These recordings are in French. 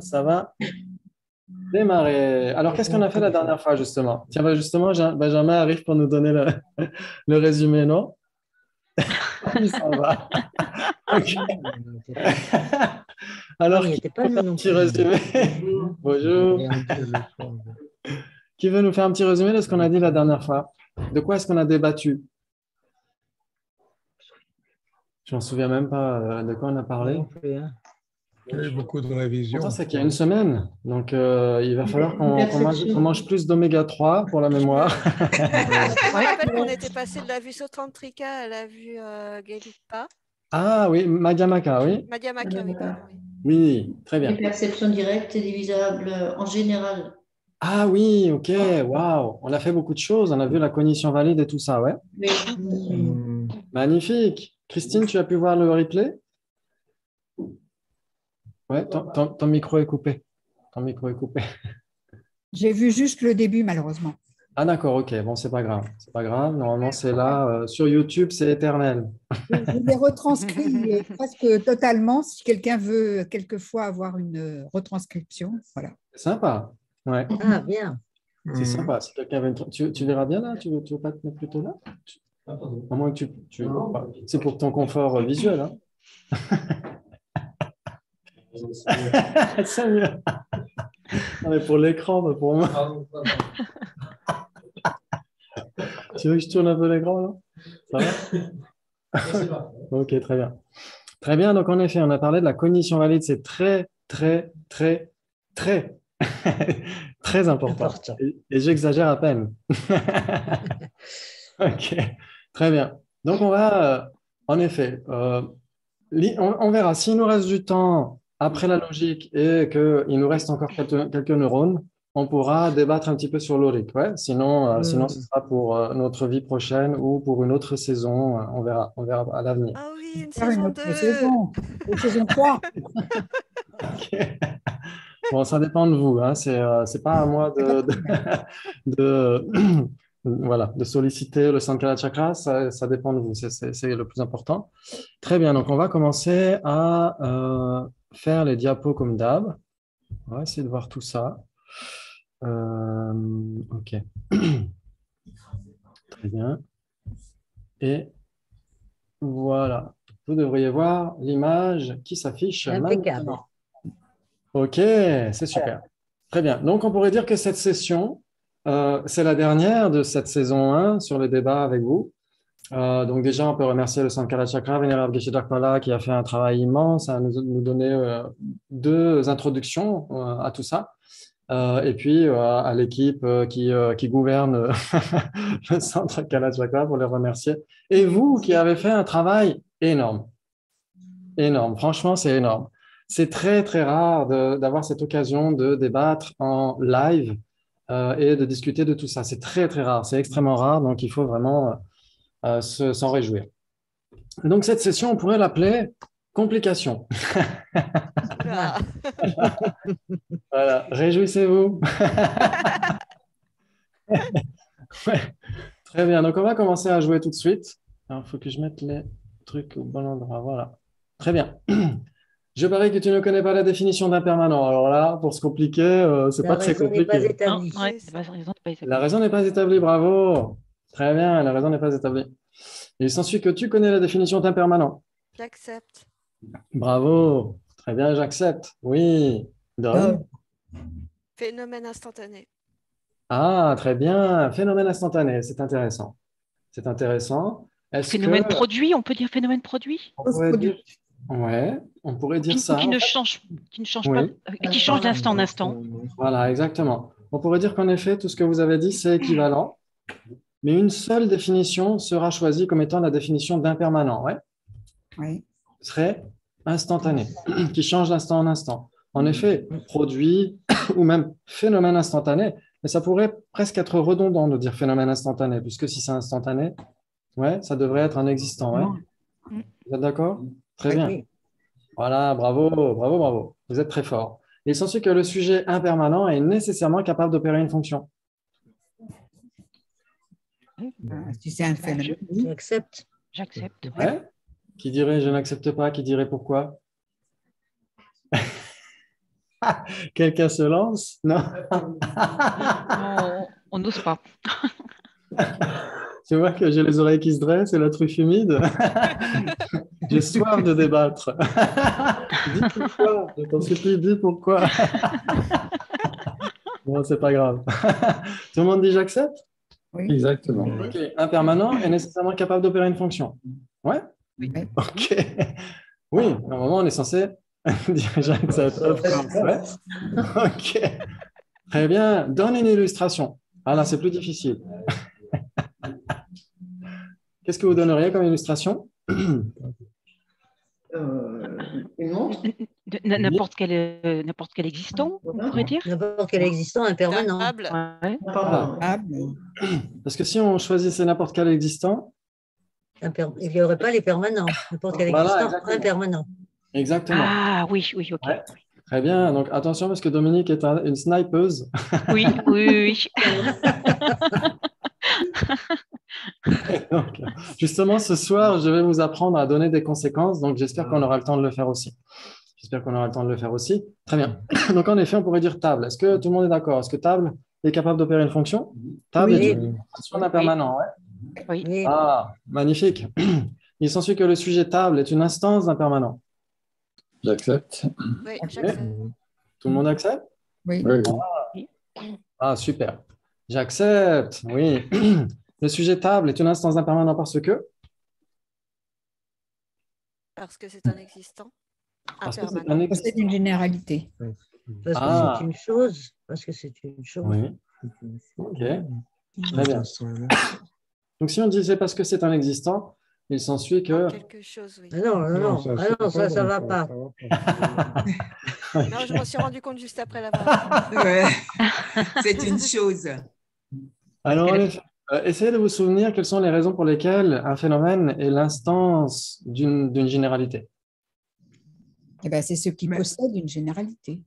Ça va démarrer. Alors, qu'est-ce qu'on a fait la dernière fois, justement? Tiens, bah, justement, Benjamin arrive pour nous donner le résumé, non? Il s'en va. Ok. Non, Alors, il qui n'était pas veut nous faire un non petit plus. résumé? Bonjour. Rien dire le soir. Qui veut nous faire un petit résumé de ce qu'on a dit la dernière fois? De quoi est-ce qu'on a débattu? Je m'en souviens même pas de quoi on a Moi parlé. non plus, hein. Il y a eu beaucoup de Pourtant, révisions. c'est qu'il y a une semaine. Donc, il va falloir qu'on Perception. mange plus d'oméga 3 pour la mémoire. Je me rappelle qu'on était passé de la vue Sotantrika à la vue Gelugpa. Ah oui, Madhyamaka, oui. Madhyamaka, oui, pardon. Oui. Oui, très bien. Les perceptions directes est divisable en général. Ah oui, ok, waouh. On a fait beaucoup de choses. On a vu la cognition valide et tout ça, ouais. Mais Magnifique. Christine, tu as pu voir le replay? Ouais, ton micro est coupé. Ton micro est coupé. J'ai vu juste le début, malheureusement. Ah d'accord, ok. Bon, c'est pas grave. C'est pas grave. Normalement, c'est là. Sur YouTube, c'est éternel. Je l'ai retranscrit presque totalement si quelqu'un veut quelquefois avoir une retranscription. Voilà. C'est sympa. Ouais, Ah, bien. c'est sympa. Si quelqu'un veut tu verras bien là? Tu veux pas te mettre plutôt là? À moins que c'est pour ton confort visuel, hein? C'est mieux. Non, mais pour l'écran, mais pour moi. Tu veux que je tourne un peu l'écran là? Ça va? Ok, très bien. Très bien, donc en effet, on a parlé de la cognition valide, c'est très, très, très, très, très important. Et j'exagère à peine. Ok, très bien. Donc on va, en effet, on verra s'il nous reste du temps après la logique et qu'il nous reste encore quelques neurones, on pourra débattre un petit peu sur l'auric. Ouais? Sinon, ce sera pour notre vie prochaine ou pour une autre saison. On verra à l'avenir. Ah oui, une Faire une saison autre 2. saison, une saison 3. Ok. Bon, ça dépend de vous. Hein. C'est pas à moi de, voilà, de solliciter le Sankara Chakra. Ça dépend de vous. C'est le plus important. Très bien. Donc, on va commencer à faire les diapos comme d'hab. On va essayer de voir tout ça. Ok. Très bien. Et voilà. Vous devriez voir l'image qui s'affiche Impeccable. maintenant. Ok, c'est super. Très bien. Donc, on pourrait dire que cette session, c'est la dernière de cette saison 1 sur les débats avec vous. Donc, déjà, on peut remercier le Sankara Chakra, Vénérable Geshe Dakmala, qui a fait un travail immense à nous donner deux introductions à tout ça. Et puis, à l'équipe qui gouverne le Sankara Chakra pour les remercier. Et vous, qui avez fait un travail énorme. Énorme. Franchement, c'est énorme. C'est très, très rare d'avoir cette occasion de débattre en live et de discuter de tout ça. C'est très, très rare. C'est extrêmement rare. Donc, il faut vraiment s'en réjouir. Et donc, cette session, on pourrait l'appeler complication. Oula. Voilà. Réjouissez-vous. Ouais. Très bien. Donc, on va commencer à jouer tout de suite. Alors, il faut que je mette les trucs au bon endroit. Voilà. Très bien. Je parie que tu ne connais pas la définition d'impermanent. Alors là, pour se compliquer, c'est pas très La raison n'est pas compliqué. Non, établie. ouais, la raison n'est pas La établie. raison n'est pas établie, bravo. Très bien, la raison n'est pas établie. Il s'ensuit que tu connais la définition d'impermanent. J'accepte. Bravo. Très bien, j'accepte. Oui. Don. Phénomène instantané. Ah, très bien. Phénomène instantané, c'est intéressant. C'est intéressant. Est-ce Phénomène que produit, on peut dire phénomène produit? on pourrait dire... Ouais, on pourrait dire ça. Qui ne change pas, Oui. qui change d'instant en instant. Voilà, exactement. On pourrait dire qu'en effet, tout ce que vous avez dit, c'est équivalent, mais une seule définition sera choisie comme étant la définition d'impermanent. Ouais. Oui. Ce serait instantané, qui change d'instant en instant. En effet, produit ou même phénomène instantané, mais ça pourrait presque être redondant de dire phénomène instantané, puisque si c'est instantané, ouais, ça devrait être un existant. Ouais. Vous êtes d'accord? Très bien. Oui. Voilà, bravo, bravo, bravo. Vous êtes très fort. Il s'ensuit que le sujet impermanent est nécessairement capable d'opérer une fonction. Si c'est un phénomène. J'accepte. J'accepte. Ouais. Qui dirait je n'accepte pas? Qui dirait pourquoi? Quelqu'un se lance? Non? On n'ose pas. Tu vois que j'ai les oreilles qui se dressent et la truffe humide. J'ai soif de débattre. Dis pourquoi. Je t'en supplie, dis pourquoi. Bon, c'est pas grave. Tout le monde dit j'accepte? Oui. Exactement. Ok. Un permanent est nécessairement capable d'opérer une fonction. Ouais? Oui. Ok. Oui, à un moment, on est censé dire j'accepte. Of course, ouais. Ok. Très bien. Donne une illustration. Ah là, c'est plus difficile. Qu'est-ce que vous donneriez comme illustration? Une montre, N'importe quel existant, on pourrait dire. N'importe quel existant impermanent. Table. Ouais. pardon. Ah, bon. Parce que si on choisissait n'importe quel existant, Il n'y aurait pas les permanents. N'importe quel Voilà, existant exactement. impermanent. exactement. Ah oui, oui, ok. Ouais. Très bien. Donc attention parce que Dominique est une snipeuse. Oui, oui, oui. Donc, justement, ce soir, je vais vous apprendre à donner des conséquences. Donc j'espère qu'on aura le temps de le faire aussi. J'espère qu'on aura le temps de le faire aussi. Très bien. Donc en effet, on pourrait dire table. Est-ce que tout le monde est d'accord? Est-ce que table est capable d'opérer une fonction? Table Oui. est une fonction d'impermanent. Ouais. Oui. Oui. Ah, magnifique. Il s'ensuit que le sujet table est une instance d'impermanent. J'accepte. Oui, Ok. j'accepte. Tout le monde accepte? Oui. Oui, oui. Ah, super. J'accepte. Oui. Le sujet table est une instance d'impermanent parce que Parce que c'est un existant Parce que c'est impermanent. un Ça, c'est une généralité. Parce que Ah. c'est une chose. Parce que c'est une chose. Oui. Ok. Très bien. Donc, si on disait parce que c'est un existant, il s'ensuit que. Quelque chose, oui. Ah non, non, non. Ah non, ça ne va pas. Non, je m'en suis rendu compte juste après l'avoir. Ouais. C'est une chose. Alors, en effet, essayez de vous souvenir quelles sont les raisons pour lesquelles un phénomène est l'instance d'une généralité. Eh ben, c'est ce qui Mais- possède une généralité.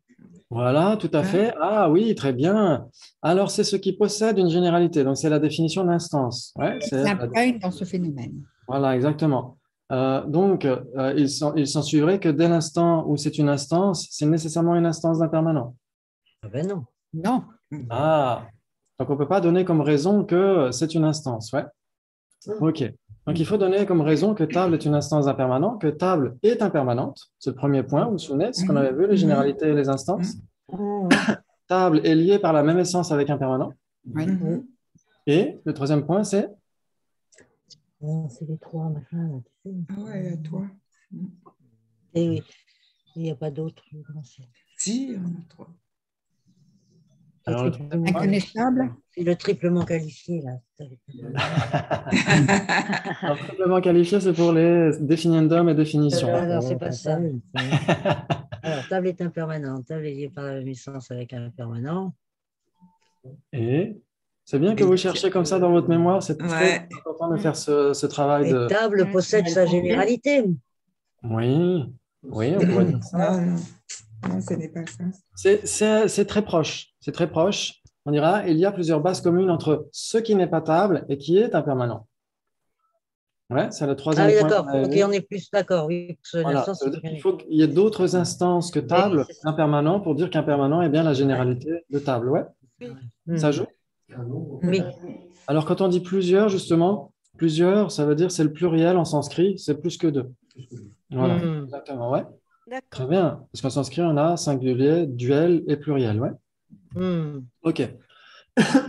Voilà, tout à fait. Ah oui, très bien. Alors, c'est ce qui possède une généralité. Donc, c'est la définition d'instance. Ouais, Il c'est y en a pas une dans ce phénomène. Voilà, exactement. Donc, il s'ensuivrait que dès l'instant où c'est une instance, c'est nécessairement une instance d'impermanent. Ah ben non. Non. Ah, donc on ne peut pas donner comme raison que c'est une instance. Ouais. OK. Donc, il faut donner comme raison que table est une instance d'impermanent, que table est impermanente. C'est le premier point. Vous vous souvenez de ce qu'on avait vu, les généralités et les instances? Table est liée par la même essence avec impermanent. Oui. Et le troisième point, c'est Ah, c'est les trois, machin. Là, tu sais. Ah ouais, à toi. Et oui. Il n'y a pas d'autres. Si, on a trois. alors, le troisième point, Inconnaissable. C'est le triplement qualifié, là. alors, triplement qualifié, c'est pour les définiendum et définition. Non, c'est pas ça. Alors, table est impermanente. Table est liée par la même essence avec un impermanent. Et c'est bien que vous cherchiez comme ça dans votre mémoire. C'est Ouais. très important de faire ce travail Et de. table possède sa généralité. Oui, oui, on pourrait dire ça. Non, non. Non, ce n'est pas ça. C'est très proche. C'est très proche. On dira il y a plusieurs bases communes entre ce qui n'est pas table et qui est impermanent. Ouais, c'est le Ah troisième oui, point. d'accord. qu'on avait Ok, vu. on est plus d'accord. Oui, parce que Voilà, l'instance, ça veut dire c'est qu'il faut qu'il y ait d'autres instances que table, Oui, c'est ça. impermanent, pour dire qu'impermanent est bien la généralité de table. Ouais, ça joue. Oui. Alors, quand on dit plusieurs, justement, plusieurs, ça veut dire c'est le pluriel en sanskrit, c'est plus que deux. Voilà, exactement, ouais. Très D'accord. bien. Parce qu'en sanskrit, on a singulier, duel et pluriel, ouais. OK.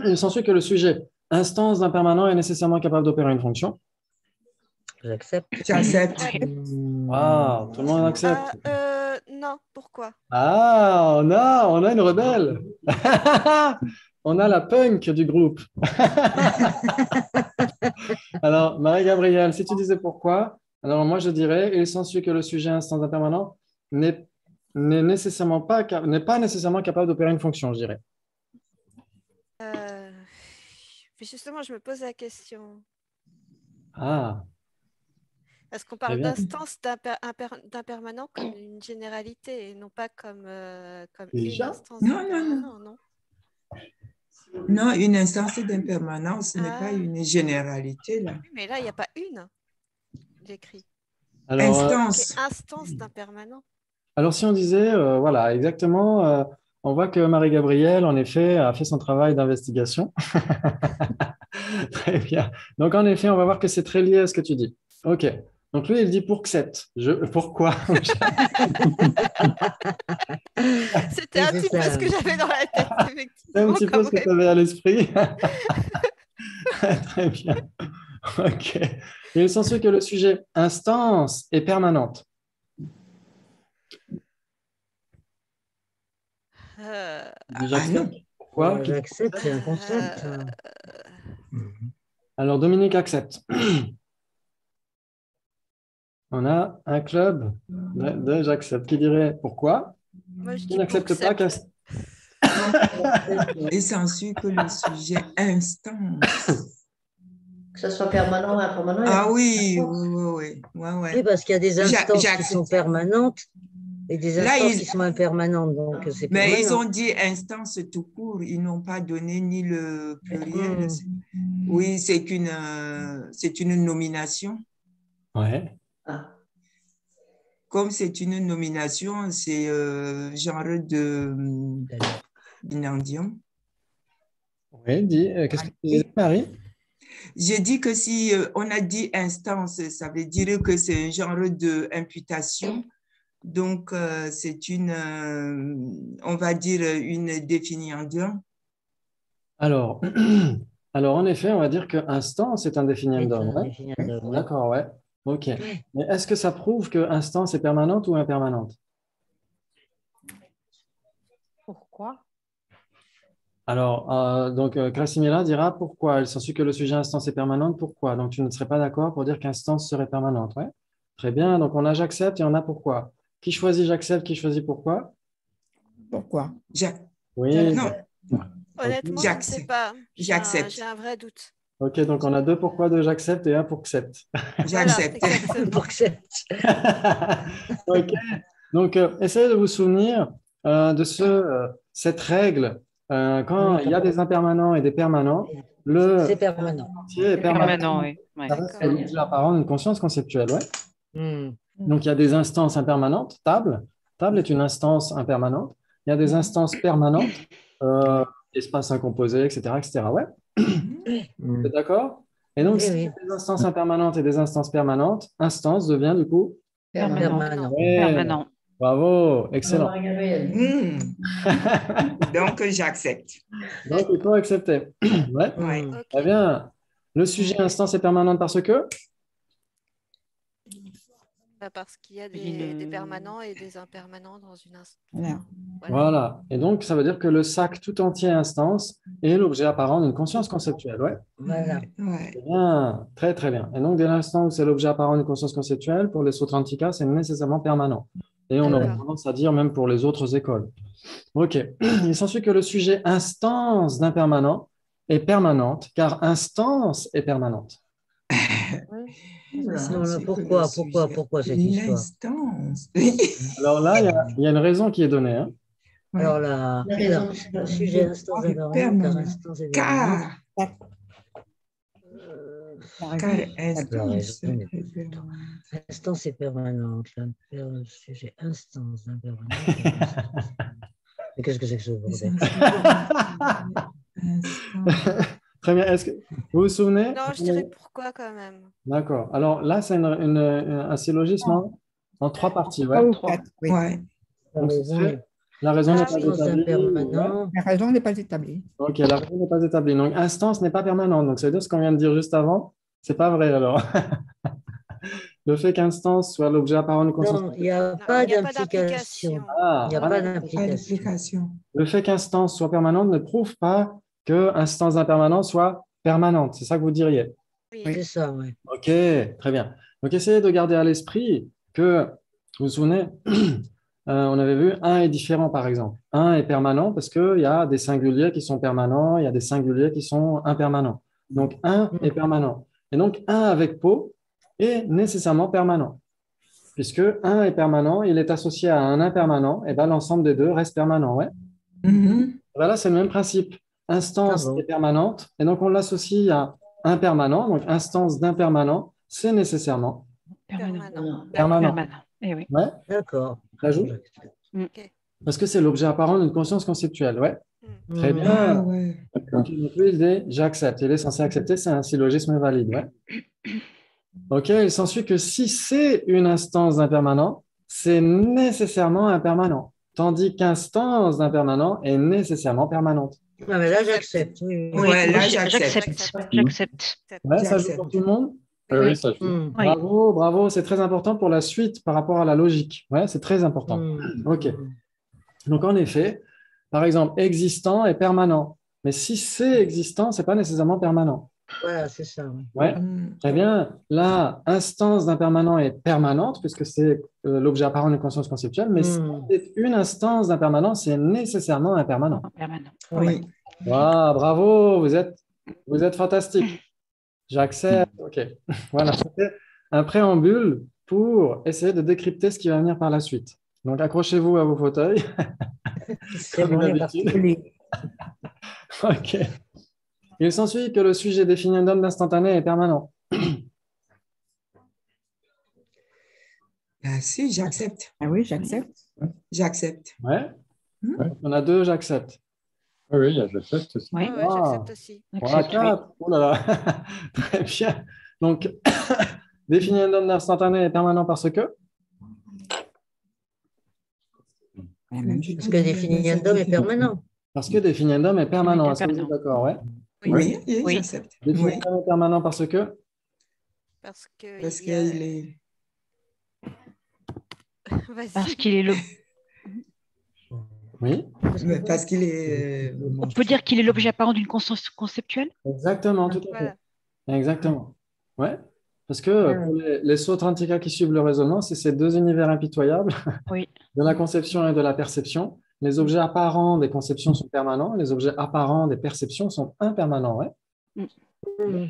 Il s'ensuit que le sujet instance d'impermanent est nécessairement capable d'opérer une fonction. J'accepte. J'accepte. Wow, tout le monde accepte. Non, pourquoi? Ah, on a une rebelle. On a la punk du groupe. Alors, Marie-Gabrielle, si tu disais pourquoi, alors moi je dirais, il s'ensuit que le sujet instance d'impermanent n'est pas nécessairement capable d'opérer une fonction, je dirais. Puis justement, je me pose la question. Ah, Est-ce qu'on Très parle bien. d'instance d'impermanent comme une généralité et non pas comme une Déjà instance Non, non, d'impermanent, non? Non, une instance d'impermanence, ce n'est Ah. pas une généralité, là. Oui, mais là, il n'y a pas une, j'écris. alors, Instance. Instance d'impermanent. Alors, si on disait, voilà, exactement, on voit que Marie-Gabrielle, en effet, a fait son travail d'investigation. Très bien. Donc, en effet, on va voir que c'est très lié à ce que tu dis. OK. Donc, lui, il dit pour que cette. Pourquoi? C'était un c'est petit peu ça. ce que j'avais dans la tête, C'est un effectivement. petit peu comme ce que tu réponse. avais à l'esprit. Très bien. OK. Il est censé que le sujet instance est permanente. Euh, J'accepte. Pourquoi? J'accepte, c'est un concept. Alors, Dominique accepte. On a un club de j'accepte. Qui dirait pourquoi? moi, je Qui dis pour n'accepte que pas cette. Et censure que le sujet instance. Que ce soit permanent ou impermanent. il y a Ah pas de oui, différence. Oui, parce qu'il y a des instances qui J'accepte. sont permanentes et des Là, instances ils- qui sont impermanentes. Donc, c'est Mais ils permanent. ont dit instance tout court, ils n'ont pas donné ni le pluriel. Hmm. Oui, c'est une nomination. Ouais. Ah. Comme c'est une nomination, c'est genre de binandium. Oui, dis, qu'est-ce que tu disais, Marie? J'ai dit que si on a dit instance, ça veut dire que c'est un genre de imputation. Donc, c'est on va dire, une définition. Alors, en effet, on va dire que instance est un C'est définiendum. un Ouais. définiendum, ouais. D'accord, ouais. OK. Mais est-ce que ça prouve que instance est permanente ou impermanente? Pourquoi? Alors, donc, Krassimira dira pourquoi. Elle s'ensuit que le sujet instance est permanente. Pourquoi? Donc, tu ne serais pas d'accord pour dire qu'instance serait permanente. Ouais. Très bien. Donc, on a j'accepte et on a pourquoi. Qui choisit j'accepte, qui choisit pourquoi? Pourquoi? Oui. Non, Honnêtement, je ne sais J'accepte. pas. J'accepte. J'ai un vrai doute. OK, donc on a deux pourquoi de j'accepte et un pour accepte. Voilà, J'accepte. exactement. Pour que c'est- OK. Donc, essayez de vous souvenir de cette règle. Quand il y a des impermanents et des permanents, le C'est permanent. entier est Permanent, oui. Ouais. Ça reste l'objet apparent d'une conscience conceptuelle. Ouais. Hmm. Donc, il y a des instances impermanentes. Table. Table est une instance impermanente. Il y a des instances permanentes. Espace incomposé, etc., etc. Ouais. Hmm. Vous êtes d'accord? Et donc, Oui, si il oui. y a des instances impermanentes et des instances permanentes, instance devient du coup. Permanent. Ouais. Permanent. Bravo, excellent. Marie-Gabrielle. Donc, j'accepte. Donc, il faut accepter. Ouais. Ouais. Hmm. Ok. Très bien. Le sujet instance est permanente parce que. Parce qu'il y a Une- des permanents et des impermanents dans une instance. Voilà. Voilà. Et donc, ça veut dire que le sac tout entier instance est l'objet apparent d'une conscience conceptuelle. Ouais. Voilà. Ouais. Très bien. Très, très bien. Et donc, dès l'instant où c'est l'objet apparent d'une conscience conceptuelle, pour les Sotrantika, c'est nécessairement permanent. Et on aurait D'accord. tendance à dire même pour les autres écoles. OK. Il s'ensuit que le sujet instance d'impermanent est permanente, car instance est permanente. Non, non, pourquoi cette histoire? L'instance. Alors là, il y a une raison qui est donnée. Hein. Alors là, La raison. alors, le sujet instance impermanent, car instance est permanente. Car La instance. raison n'est instance est permanente. Là. Le sujet instance impermanente. Mais qu'est-ce que c'est que ce bordel? Très bien. Est-ce que vous vous souvenez? Non, je dirais pourquoi quand même. D'accord. Alors là, c'est un syllogisme en trois parties. Ouais. Trois ou Trois. quatre, oui. Ouais. Donc, ce raison serait- est- la raison n'est pas Instance établie. impermanent. La raison n'est pas établie. Ok, la raison n'est pas établie. Donc, instance n'est pas permanente. Donc, ça veut dire ce qu'on vient de dire juste avant, c'est pas vrai alors. Le fait qu'instance soit l'objet apparent d'une conscience. Non, il n'y a Non, pas il n'y a pas d'implication. d'implication. Ah, Il n'y a voilà. pas Pas d'implication. d'application. Le fait qu'instance soit permanente ne prouve pas que instance d'impermanence soit permanente. C'est ça que vous diriez. Oui. C'est ça, oui. Ok, très bien. Donc, essayez de garder à l'esprit que, vous vous souvenez, on avait vu un est différent, par exemple. Un est permanent parce qu'il y a des singuliers qui sont permanents, il y a des singuliers qui sont impermanents. Donc, un est permanent. Et donc, un avec pot est nécessairement permanent. Puisque un est permanent, il est associé à un impermanent, et bien l'ensemble des deux reste permanent. Ouais. Voilà, c'est le même principe. Instance Ah bon. est permanente, et donc on l'associe à impermanent. Donc, instance d'impermanent, c'est nécessairement Permanent. permanent. Permanent. Eh oui. Ouais. D'accord. L'ajout? Ok. Parce que c'est l'objet apparent d'une conscience conceptuelle. Ouais. Très Ah, bien. ouais. Donc, il dit j'accepte. Il est censé accepter, c'est un syllogisme valide. Ouais. OK, il s'ensuit que si c'est une instance d'impermanent, c'est nécessairement impermanent. Tandis qu'instance d'impermanent est nécessairement permanente. Ah, mais là, j'accepte. Oui, oui. Ouais, là, J'accepte. J'accepte. Ouais, ça joue pour tout le monde? Oui, oui, ça joue. Mm. Oui. Bravo, bravo, c'est très important pour la suite par rapport à la logique. Ouais, c'est très important. Mm. OK. Donc, en effet, par exemple, existant est permanent. Mais si c'est existant, ce n'est pas nécessairement permanent. Voilà, c'est ça. Oui. Ouais. Très bien. La instance d'impermanent est permanente, puisque c'est l'objet apparent d'une conscience conceptuelle, mais si c'est une instance d'impermanent, c'est nécessairement impermanent. Permanent. Oui. Wow, bravo, vous êtes fantastique. J'accepte. OK. Voilà, c'était un préambule pour essayer de décrypter ce qui va venir par la suite. Donc, accrochez-vous à vos fauteuils. C'est Comme bon, il est d'habitude. parti. OK. Il s'ensuit que le sujet défini d'un d'instantané est permanent. Ah, si, j'accepte. Ah oui, j'accepte. J'accepte. Ouais. Ouais. On a 2, j'accepte. Oui, oui, j'accepte aussi. Oui. Ouais, j'accepte aussi. On a J'accepte, oui. 4. Oh là là. Très bien. Donc, définir un nombre d'instantané est permanent parce que La même chose. Parce que définiendum est permanent. définiendum est permanent. Est-ce que vous êtes Permanent. d'accord? Ouais. Oui, oui, Oui. j'accepte. Définiendum est permanent parce que Parce que. Parce il y a- qu'il est. Vas-y. Parce qu'il est le. oui. Parce qu'il est. On peut dire qu'il est l'objet apparent d'une conscience conceptuelle. Exactement, tout à Voilà. fait. Exactement. Ouais. Parce que pour les Sotrantika qui suivent le raisonnement, c'est ces deux univers impitoyables Oui. de la conception et de la perception. Les objets apparents des conceptions sont permanents, les objets apparents des perceptions sont impermanents. Ouais.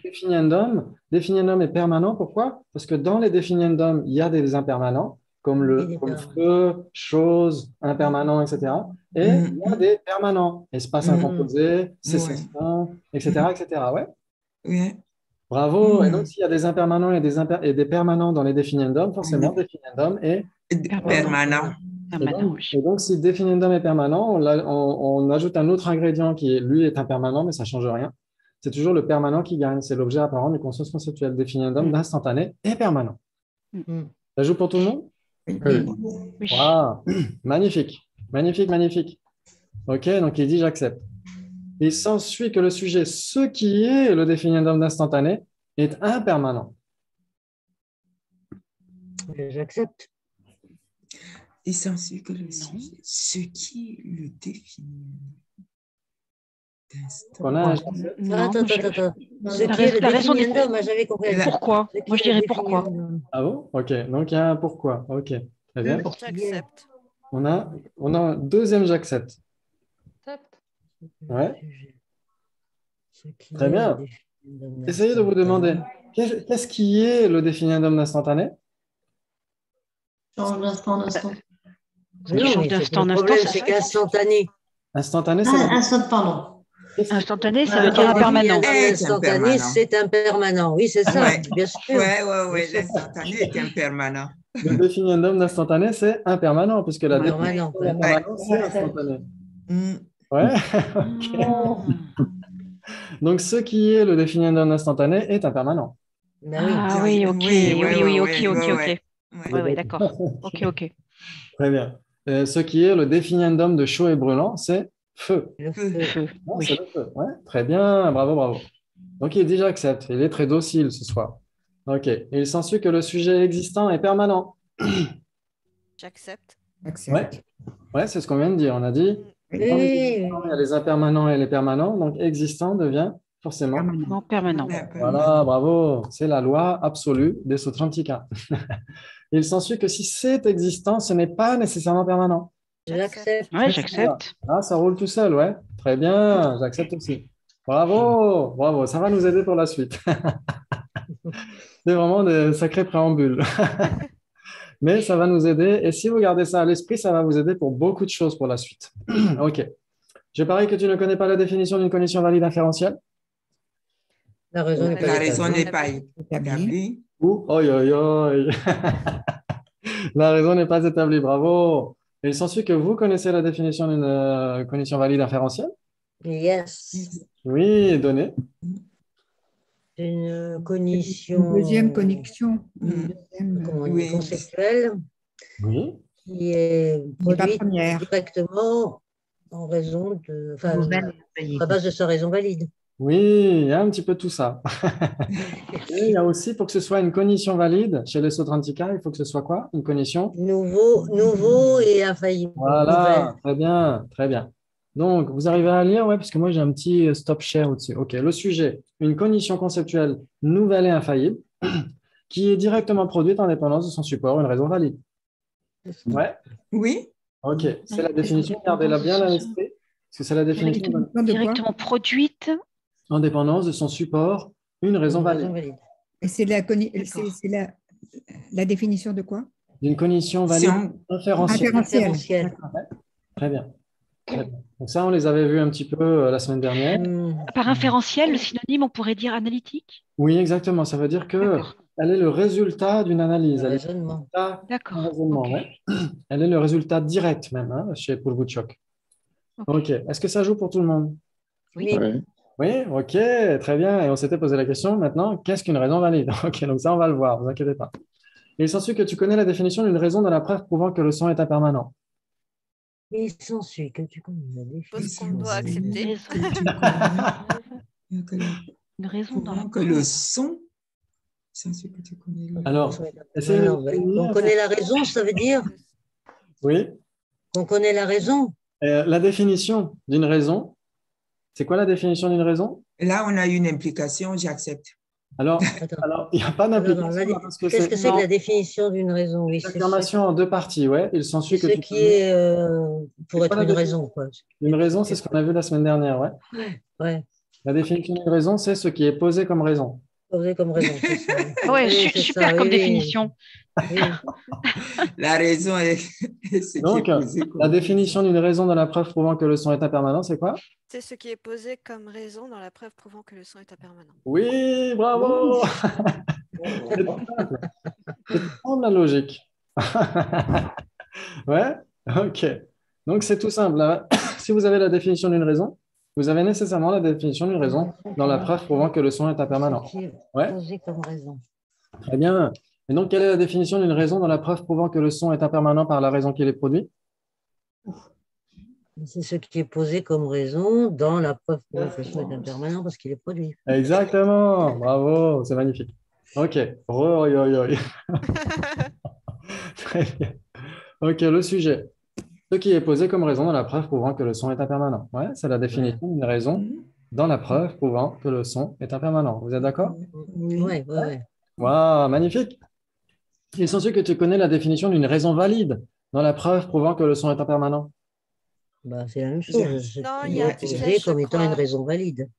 Définiendum est permanent. Pourquoi? Parce que dans les définiendums, il y a des impermanents, comme comme feu, chose, impermanent, etc. Et il y a des permanents, espace incomposé, sécession, etc., etc. Ouais. Oui. Bravo. Et donc, s'il y a des impermanents et des permanents dans les définiendums, forcément, définiendum est Permanent. Permanent, oui. Et donc, si définiendum est permanent, on ajoute un autre ingrédient qui, lui, est impermanent, mais ça ne change rien. C'est toujours le permanent qui gagne. C'est l'objet apparent du conscience conceptuelle. Définiendum d'instantané est permanent. Ça joue pour tout le monde? Oui. Oui. Wow. Magnifique. Magnifique, magnifique. OK, donc il dit j'accepte. Il s'ensuit que le sujet, ce qui est le définiendum d'instantané, est impermanent. J'accepte. Il s'ensuit que le sujet, ce qui le définit. On a un Non, Attends. Ce qui est le la raison définiendum, moi j'avais compris. Pourquoi? Ce qui Moi, je est le dirais pourquoi. définiendum. Ah bon? OK, donc il y a un pourquoi. OK, très bien. J'accepte. On a un deuxième j'accepte. Ouais. Ce qui Très est bien. le définiendum Essayez de vous demander, qu'est-ce qui est le définiendum d'instantané? Change d'instant en instant. Non, change mais d'instant en le instant, problème, ça c'est fait- qu'instantané. Instantané, c'est Ah, instant, pardon. Instantané, ça veut Ouais, dire ouais, impermanent. Instantané, c'est impermanent. Oui, c'est ça, Ouais. bien sûr. Oui. L'instantané est impermanent. le définiendum d'instantané, c'est impermanent, puisque la Permanent. définition d'impermanent, c'est instantané. Mm. Ouais. Donc, ce qui est le définiendum d'instantané est impermanent. Ben oui. Ah oui, ok. Ouais. Oui, d'accord. Ok. Très bien. Ce qui est le définiendum de chaud et brûlant, c'est feu. Le Feu. feu. Feu. Non, Oui. c'est le feu. Ouais, très bien, bravo. Donc, il dit j'accepte. Il est très docile ce soir. OK. Et il s'ensuit que le sujet existant est permanent. J'accepte. Accepte. Ouais, c'est ce qu'on vient de dire. On a dit, Oui, dans les oui, existants, il y a les impermanents et les permanents. Donc, existant devient forcément. Non, permanent. Voilà, bravo. C'est la loi absolue des Sutrantika. Il s'ensuit que si c'est existant, ce n'est pas nécessairement permanent. J'accepte. Ouais, j'accepte. Ah, ça roule tout seul, ouais. Très bien, j'accepte aussi. Bravo, ça va nous aider pour la suite. C'est vraiment des sacrés préambules. Mais ça va nous aider. Et si vous gardez ça à l'esprit, ça va vous aider pour beaucoup de choses pour la suite. OK. Je parie que tu ne connais pas la définition d'une condition valide inférentielle. La raison n'est pas La raison établie. n'est pas établie. Ou, oi. La raison n'est pas établie. Bravo. Et il s'ensuit que vous connaissez la définition d'une condition valide inférentielle? Yes. Oui, donnez. Une cognition. Deuxième connexion. Comment on dit, Oui. conceptuelle Oui. qui est N'est pas produite première. directement en raison de. Enfin, Nouvelle à valide. la base de sa raison valide. Oui, il y a un petit peu tout ça. Et il y a aussi, pour que ce soit une cognition valide, chez les Sotrantika, il faut que ce soit quoi? Une cognition? Nouveau et infaillible. Voilà, très bien, très bien. Donc, vous arrivez à lire, ouais, parce que moi j'ai un petit stop share au-dessus. OK, le sujet, une cognition conceptuelle nouvelle et infaillible qui est directement produite en dépendance de son support, une raison valide. Ouais, Oui, OK, c'est la définition, gardez-la bien à l'esprit, parce que c'est la définition De quoi? Directement produite. en dépendance de son support, une raison Une raison valide. valide. Et c'est la définition de quoi? D'une cognition si valide on- inférentielle. Référentiel. Très bien. Très bien. Donc ça, on les avait vus un petit peu la semaine dernière. Par inférentiel, le synonyme, on pourrait dire analytique. Oui, exactement. Ça veut dire que D'accord. elle est le résultat d'une analyse. Le Elle est le raisonnement. résultat d'un D'accord. raisonnement, Ok. ouais. Elle est le résultat direct même, hein, chez Pulvuchok. Ok. OK. Est-ce que ça joue pour tout le monde? Oui. Oui. Oui, OK, très bien. Et on s'était posé la question maintenant, qu'est-ce qu'une raison valide? OK, donc ça, on va le voir, ne vous inquiétez pas. Il s'ensuit que tu connais la définition d'une raison de la preuve prouvant que le son est impermanent. Il s'ensuit que tu connais la Chose qu'on définition. doit accepter. Une raison dans la que le son, c'est celui que tu connais. Alors, essayez de Alors, définir. on connaît la raison, ça veut dire Oui. qu'on connaît la raison. La définition d'une raison, c'est quoi la définition d'une raison? Là, on a une implication, j'accepte. Alors, Attends. il n'y a pas Non, non, d'implication parce que Qu'est-ce que c'est que non, la définition d'une raison? Oui, une c'est affirmation en deux parties, ouais. Il s'ensuit que ce tu qui est pour C'est être quoi la une raison. Quoi. une raison, c'est ce qu'on a vu la semaine dernière, ouais. Ouais, La définition d'une raison, c'est ce qui est posé comme raison. posé comme raison. C'est ça. Ouais, Oui, c'est super ça, comme oui, oui. définition. Oui. La raison est ce Donc, qui est posé comme la définition d'une raison dans la preuve prouvant que le son est impermanent, c'est quoi? C'est ce qui est posé comme raison dans la preuve prouvant que le son est impermanent. Oui, bravo! C'est tout simple. C'est tout simple, la logique. Ouais, ok. Donc, c'est tout simple. Là, si vous avez la définition d'une raison, vous avez nécessairement la définition d'une raison dans la preuve prouvant que le son est impermanent. Ce qui est Ouais. posé comme raison. Très bien. Et donc, quelle est la définition d'une raison dans la preuve prouvant que le son est impermanent par la raison qui est produit? C'est ce qui est posé comme raison dans la preuve prouvant que le son est impermanent parce qu'il est produit. Exactement. Bravo, c'est magnifique. Ok. Oi, oi, oi. Très bien. Ok, le sujet. Ce qui est posé comme raison dans la preuve prouvant que le son est impermanent. Ouais, c'est la définition d'une raison dans la preuve prouvant que le son est impermanent. Vous êtes d'accord? Oui, oui, oui. Waouh, magnifique. Il est censé que tu connais la définition d'une raison valide dans la preuve prouvant que le son est impermanent. Bah, c'est la même chose. C'est Non, il y a posé je comme étant crois. une raison valide.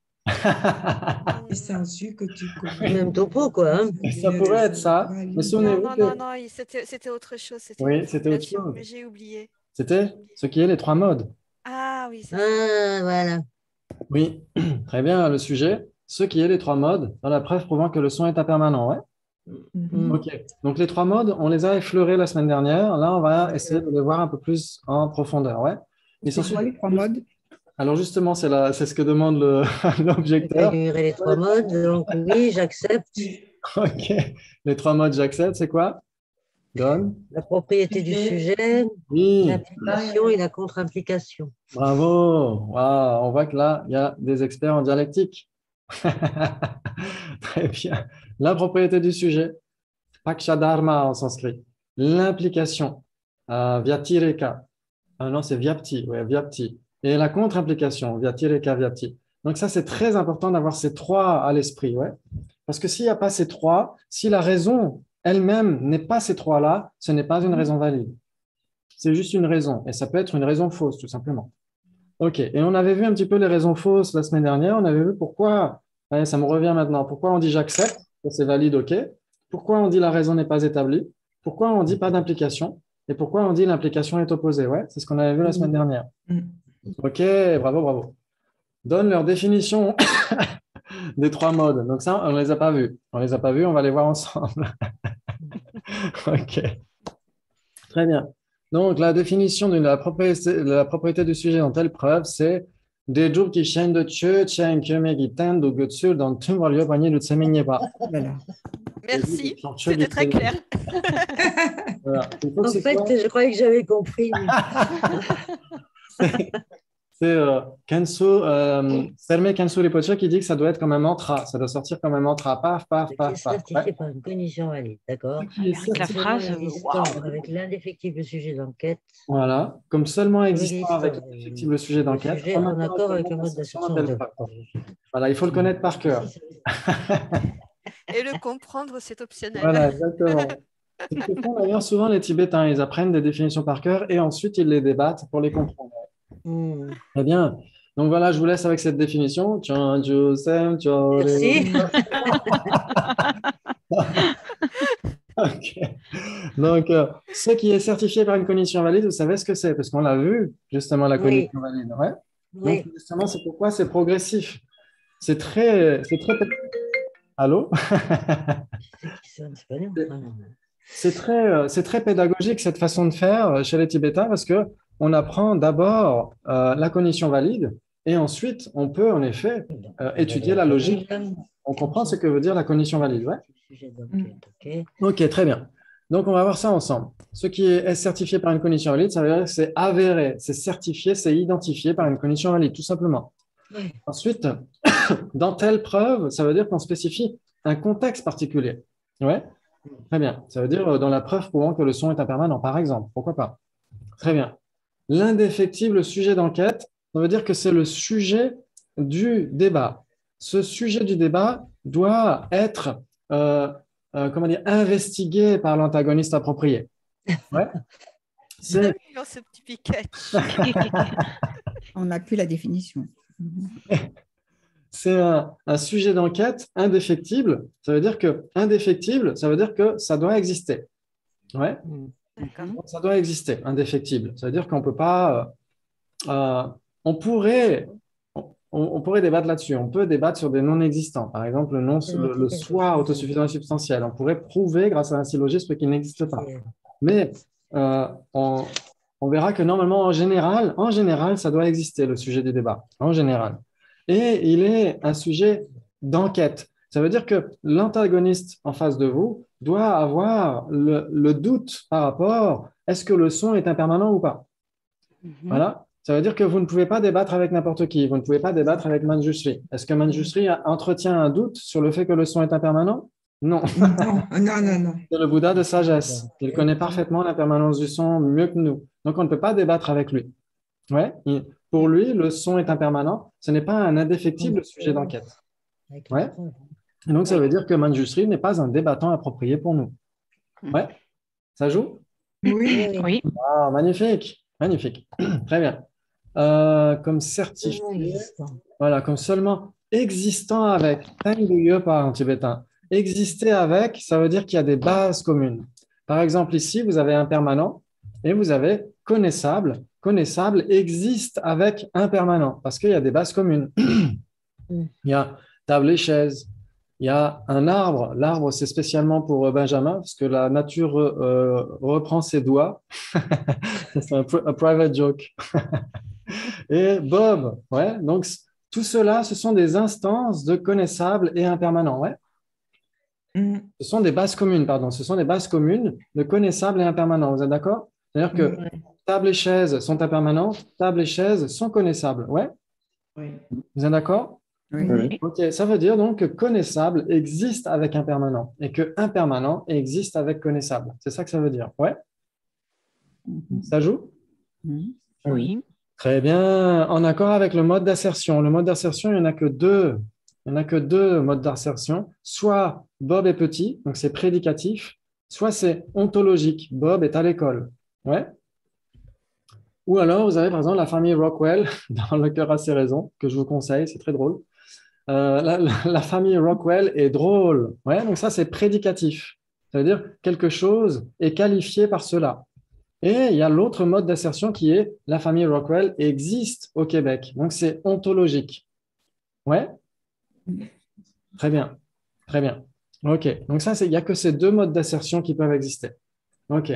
Il s'ensuit que tu connais. Même topo, quoi. Hein. Ça pourrait être ça, mais Non, souvenez-vous non, que non, non, c'était autre chose. C'était Oui, une c'était autre formulation, chose. mais j'ai oublié. c'était ce qui est les trois modes. Ah oui, c'est ça. Ah, voilà. Oui, très bien, le sujet. Ce qui est les trois modes dans la preuve prouvant que le son est impermanent. Ouais. Mm. Ok. Donc les trois modes, on les a effleurés la semaine dernière. Là, on va essayer de les voir un peu plus en profondeur. Ouais. Ils sont C'est quoi les trois modes? Alors justement, c'est ce que demande l'objecteur. Énumérer les trois modes. Donc, oui, j'accepte. Ok. Les trois modes, j'accepte. C'est quoi? Donne. La propriété du sujet, Oui. l'implication et la contre-implication. Bravo. Waouh. On voit que là, il y a des experts en dialectique. Très bien. La propriété du sujet. Pakshadharma en sanskrit. L'implication. Vyatireka. Ah non, c'est vyapti. Ouais, vyapti. Et la contre-implication. Vyatireka, vyapti. Donc ça, c'est très important d'avoir ces trois à l'esprit. Ouais. Parce que s'il n'y a pas ces trois, si la raison elle-même n'est pas ces trois-là, ce n'est pas une raison valide. C'est juste une raison. Et ça peut être une raison fausse, tout simplement. OK. Et on avait vu un petit peu les raisons fausses la semaine dernière. On avait vu pourquoi, ouais, ça me revient maintenant, pourquoi on dit j'accepte, c'est valide, OK. Pourquoi on dit la raison n'est pas établie, pourquoi on dit pas d'implication, et pourquoi on dit l'implication est opposée. Ouais, c'est ce qu'on avait vu la semaine dernière. OK, bravo, bravo. Donne leur définition des trois modes. Donc ça, on ne les a pas vus. On ne les a pas vus, on va les voir ensemble. OK. Très bien. Donc, la définition de la propriété du sujet dans telle preuve, c'est des jours qui chaînent de Dieu, tiennent que mes guitanes, de Gotsul, dans tout le lieu, panier, de s'émeigner pas. Voilà. Merci, c'était très clair. Voilà. Il faut que En c'est fait, quoi je croyais que j'avais compris. C'est Serme Kensu Rinpoche qui dit que ça doit être comme un mantra, ça doit sortir comme un mantra, paf, paf, Ce qui est paf, paf. certifié Ouais. par une condition valide, d'accord? Avec la phrase, Existant avec l'indéfectible sujet d'enquête, Voilà, comme seulement existant existe, avec l'effectible sujet le d'enquête, sujet en accord avec le mode d'assertion de Voilà, il faut le connaître par cœur. Et le comprendre, c'est optionnel. Voilà, exactement. C'est ce que font d'ailleurs souvent les Tibétains. Ils apprennent des définitions par cœur et ensuite ils les débattent pour les comprendre. Très bien. Donc voilà, je vous laisse avec cette définition. Merci. Ok. Donc, ce qui est certifié par une cognition valide, vous savez ce que c'est, parce qu'on l'a vu, justement, la cognition valide. Ouais. Oui. Donc, justement, c'est pourquoi c'est progressif. C'est très... Allô? C'est pas nous. Ah, non. C'est très pédagogique cette façon de faire chez les Tibétains parce que on apprend d'abord la cognition valide et ensuite on peut en effet étudier la logique. On comprend ce que veut dire la cognition valide. Ouais. Sujet d'enquête, Ok, très bien. Donc on va voir ça ensemble. Ce qui est certifié par une cognition valide, ça veut dire que c'est avéré, c'est certifié, c'est identifié par une cognition valide, tout simplement. Oui. Ensuite, dans telle preuve, ça veut dire qu'on spécifie un contexte particulier. Ouais. Très bien. Ça veut dire dans la preuve prouvant que le son est impermanent, par exemple. Pourquoi pas? Très bien. L'indéfectible sujet d'enquête, ça veut dire que c'est le sujet du débat. Ce sujet du débat doit être comment dire, investigué par l'antagoniste approprié. Ouais. C'est mignon, ce petit piquet. On n'a plus la définition. C'est un sujet d'enquête indéfectible. Ça veut dire que indéfectible, ça veut dire que ça doit exister. Ouais. D'accord. Ça doit exister, indéfectible. Ça veut dire qu'on peut pas. On pourrait débattre là-dessus. On peut débattre sur des non-existants. Par exemple, le soi autosuffisant et substantiel. On pourrait prouver grâce à un syllogisme qu'il n'existe pas. Mais on verra que normalement, en général, ça doit exister, le sujet du débat. En général. Et il est un sujet d'enquête. Ça veut dire que l'antagoniste en face de vous doit avoir le doute par rapport est-ce que le son est impermanent ou pas. Voilà. Ça veut dire que vous ne pouvez pas débattre avec n'importe qui. Vous ne pouvez pas débattre avec Manjushri. Est-ce que Manjushri entretient un doute sur le fait que le son est impermanent? Non. Non. C'est le Bouddha de sagesse. Il connaît parfaitement l'impermanence du son mieux que nous. Donc, on ne peut pas débattre avec lui. Ouais. Pour lui, le son est impermanent. Ce n'est pas un indéfectible sujet d'enquête. Ouais. Et donc, ça veut dire que Manjushri n'est pas un débattant approprié pour nous. Ouais. Ça joue? Oui. Ah, magnifique. Magnifique. Très bien. Comme certifié, voilà, comme seulement existant avec, par en tibétain. Exister avec, ça veut dire qu'il y a des bases communes. Par exemple, ici, vous avez impermanent et vous avez connaissable. Connaissable existe avec impermanent parce qu'il y a des bases communes. Il y a table et chaise. Il y a un arbre. L'arbre, c'est spécialement pour Benjamin parce que la nature reprend ses doigts. C'est un private joke. Et Bob, ouais. Donc, tout cela, ce sont des instances de connaissable et impermanent, ouais. Ce sont des bases communes, pardon. Ce sont des bases communes de connaissable et impermanent. Vous êtes d'accord? C'est-à-dire que table et chaise sont impermanentes, table et chaise sont connaissables, ouais. Vous êtes d'accord? Oui. Ok, ça veut dire donc que connaissable existe avec impermanent et que impermanent existe avec connaissable. C'est ça que ça veut dire, ouais. Ça joue? Oui. Très bien. En accord avec le mode d'assertion. Le mode d'assertion, il n'y en a que deux. Il n'y en a que deux modes d'assertion. Soit Bob est petit, donc c'est prédicatif, soit c'est ontologique. Bob est à l'école. Ouais. Ou alors, vous avez par exemple la famille Rockwell, dans Le cœur a ses raisons, que je vous conseille, c'est très drôle. La famille Rockwell est drôle. Ouais, donc ça, c'est prédicatif. Ça veut dire quelque chose est qualifié par cela. Et il y a l'autre mode d'assertion qui est la famille Rockwell existe au Québec. Donc, c'est ontologique. Ouais? Très bien. Très bien. OK. Donc, ça, il n'y a que ces deux modes d'assertion qui peuvent exister. OK.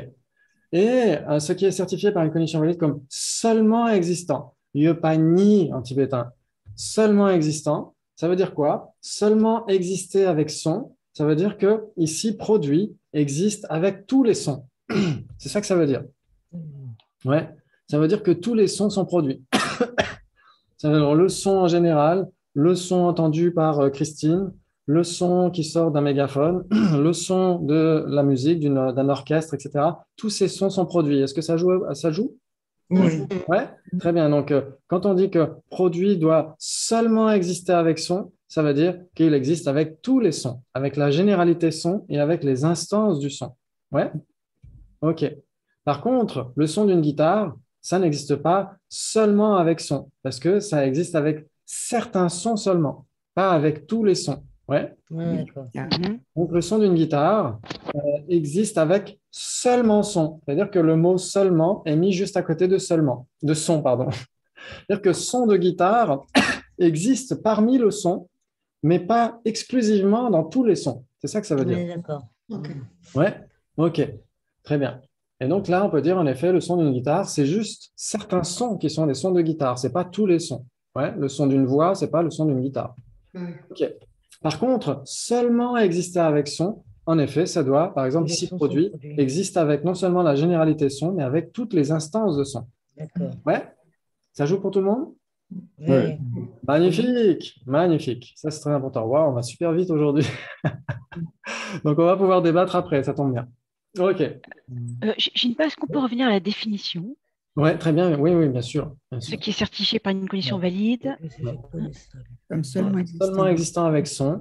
Et ce qui est certifié par une condition valide comme seulement existant. Yopani en tibétain. Seulement existant, ça veut dire quoi? Seulement exister avec son, ça veut dire que ici, produit existe avec tous les sons. C'est ça que ça veut dire. Ouais, ça veut dire que tous les sons sont produits. Ça veut dire le son en général, le son entendu par Christine, le son qui sort d'un mégaphone, le son de la musique, d'un orchestre, etc. Tous ces sons sont produits. Est-ce que ça joue? Ça joue? Oui. Ouais, très bien. Donc, quand on dit que produit doit seulement exister avec son, ça veut dire qu'il existe avec tous les sons, avec la généralité son et avec les instances du son. Ouais, ok. Par contre, le son d'une guitare, ça n'existe pas seulement avec son, parce que ça existe avec certains sons seulement, pas avec tous les sons. Ouais. Ouais, d'accord. Donc, le son d'une guitare existe avec seulement son. C'est-à-dire que le mot seulement est mis juste à côté de seulement, de son, pardon. C'est-à-dire que son de guitare existe parmi le son, mais pas exclusivement dans tous les sons. C'est ça que ça veut dire. Ouais, d'accord. Ouais, ok, très bien. Et donc là, on peut dire en effet, le son d'une guitare, c'est juste certains sons qui sont des sons de guitare, c'est pas tous les sons. Ouais, le son d'une voix, c'est pas le son d'une guitare. Ok. Par contre, seulement exister avec son, en effet, ça doit, par exemple, Les si sons sont produit produits. existe avec non seulement la généralité son, mais avec toutes les instances de son. D'accord. Ouais, ça joue pour tout le monde? Oui. Magnifique, magnifique. Ça, c'est très important. Waouh, on va super vite aujourd'hui. Donc, on va pouvoir débattre après, ça tombe bien. Ok. Ginpa, est-ce qu'on peut revenir à la définition? Ouais, très bien. Oui, oui, bien sûr. Bien Ce sûr. qui est certifié par une condition valide. Comme seulement existant. Seulement existant avec son,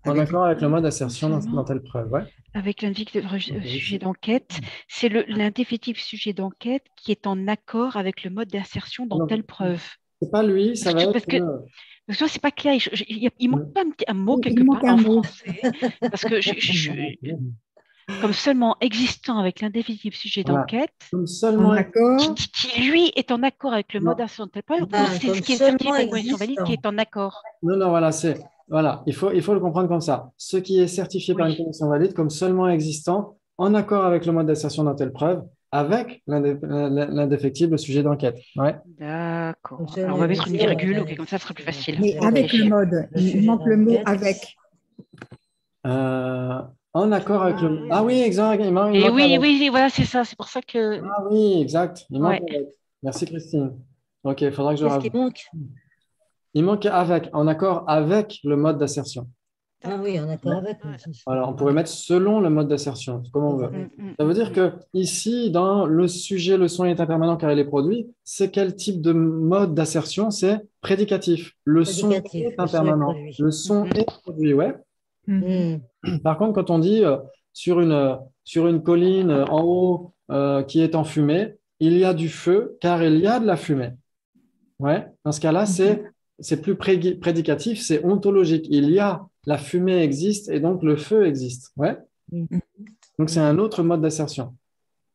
en Avec- accord avec le mode d'assertion dans Seulement. telle preuve. Ouais. Avec l'indéfectible sujet d'enquête, c'est l'indéfectible sujet d'enquête qui est en accord avec le mode d'assertion dans Non. telle preuve. C'est pas lui, ça va Parce être. que Parce que moi, c'est pas clair. Il manque pas un mot Oui, il quelque manque part un en mot. français. Parce que comme seulement existant avec l'indéfectible sujet Voilà. d'enquête, Comme En seulement. accord. qui, lui est en accord avec le Non. mode d'assertion de telle preuve, ou Ah, c'est comme ce qui est seulement certifié par une condition valide qui existant. est en accord. Non, non, voilà, voilà, il faut le comprendre comme ça. Ce qui est certifié par Oui. une condition valide comme seulement existant, en accord avec le mode d'assertion dans telle preuve, avec l'indéfectible sujet d'enquête. Ouais. D'accord. Comme Alors, on va mettre une seulement virgule, ok, existant. comme ça, ce sera plus facile. Mais Ok. avec le mode, Le il sujet manque le mot d'enquête. avec. En accord avec le. Ah oui, exact. Il manque Et avec. oui, voilà, c'est ça. C'est pour ça que. Ah oui, exact. Il manque Ouais. avec. Merci Christine. Ok, il faudra que je le Qu'est-ce qui rajoute. manque? Il manque avec, en accord avec le mode d'assertion. Ah oui, en accord avec. Ouais. Alors, on pourrait mettre selon le mode d'assertion, comme on veut. Mm. Ça veut dire que ici, dans le sujet, le son est impermanent car il est produit, c'est quel type de mode d'assertion? C'est prédicatif. Le son Prédicatif, est le son est impermanent. produit. Le son Mhm. est produit, ouais. Hmm. Par contre, quand on dit sur une colline en haut qui est en fumée, il y a du feu car il y a de la fumée. Ouais. Dans ce cas-là, c'est plus prédicatif, c'est ontologique. Il y a, la fumée existe et donc le feu existe. Ouais. Donc, c'est un autre mode d'assertion.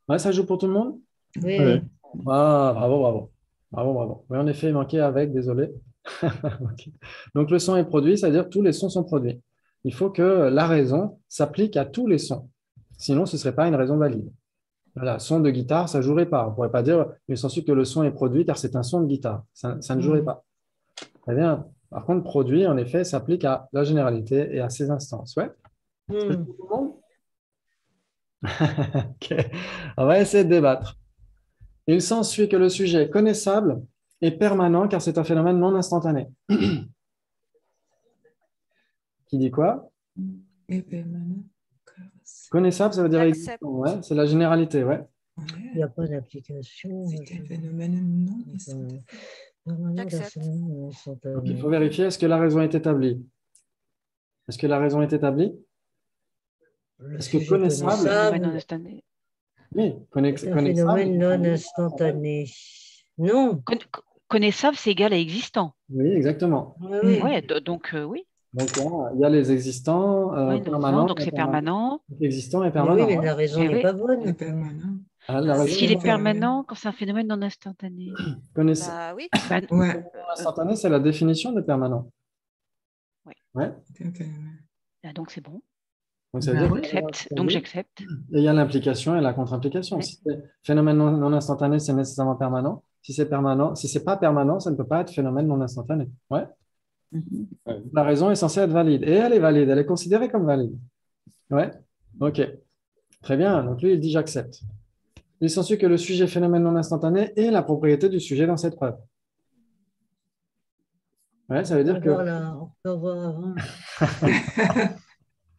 Ouais, ça joue pour tout le monde? Oui, Ouais. oui. Ah, bravo, bravo. Bravo, bravo. Oui, en effet, il manquait avec, désolé. Ok. Donc, le son est produit, c'est-à-dire que tous les sons sont produits. Il faut que la raison s'applique à tous les sons. Sinon, ce ne serait pas une raison valide. Voilà, son de guitare, ça ne jouerait pas. On ne pourrait pas dire, il s'ensuit que le son est produit car c'est un son de guitare. Ça ne jouerait pas. Très bien. Par contre, produit, en effet, s'applique à la généralité et à ses instances. Ouais. Hmm. Tout le monde? Ok. On va essayer de débattre. Il s'ensuit que le sujet connaissable est permanent car c'est un phénomène non instantané. Qui dit quoi? Et permanent. Connaissable, ça veut dire J'accepte. existant. Ouais, c'est la généralité. Ouais. Il n'y a pas d'application. C'est un phénomène non instantané. Normalement, J'accepte. personnellement, Donc, il faut vérifier est-ce que la raison est établie. Est-ce que la raison est établie? Est-ce que connaissable? Phénomène non instantané. Oui, C'est un phénomène non instantané. Non. Connaissable, c'est égal à existant. Oui, exactement. Oui, oui. Ouais, donc oui. Donc, il y a les existants Ouais, non, permanents. donc c'est permanent. Existant et Mais permanent. oui, mais ouais. la raison Eh n'est oui. pas Et bonne. permanent. Ah, la raison S'il est est permanent, quand c'est un phénomène non instantané. connaissable. Bah oui. Bah, Ouais. Instantané, c'est la définition de permanent. Ouais. Ouais. C'est un phénomène. donc c'est bon. Donc, ça veut dire qu'il y a J'accepte. Donc, j'accepte. et il y a l'implication et la contre-implication. Oui. Si c'est phénomène non instantané, c'est nécessairement permanent. Si c'est permanent, si c'est pas permanent, ça ne peut pas être phénomène non instantané. Ouais. La raison est censée être valide. Et elle est valide, elle est considérée comme valide. Ouais. OK. Très bien. Donc, lui, il dit j'accepte. Il s'ensuit que le sujet phénomène non instantané est la propriété du sujet dans cette preuve. Ouais, ça veut dire que. On peut voir avant.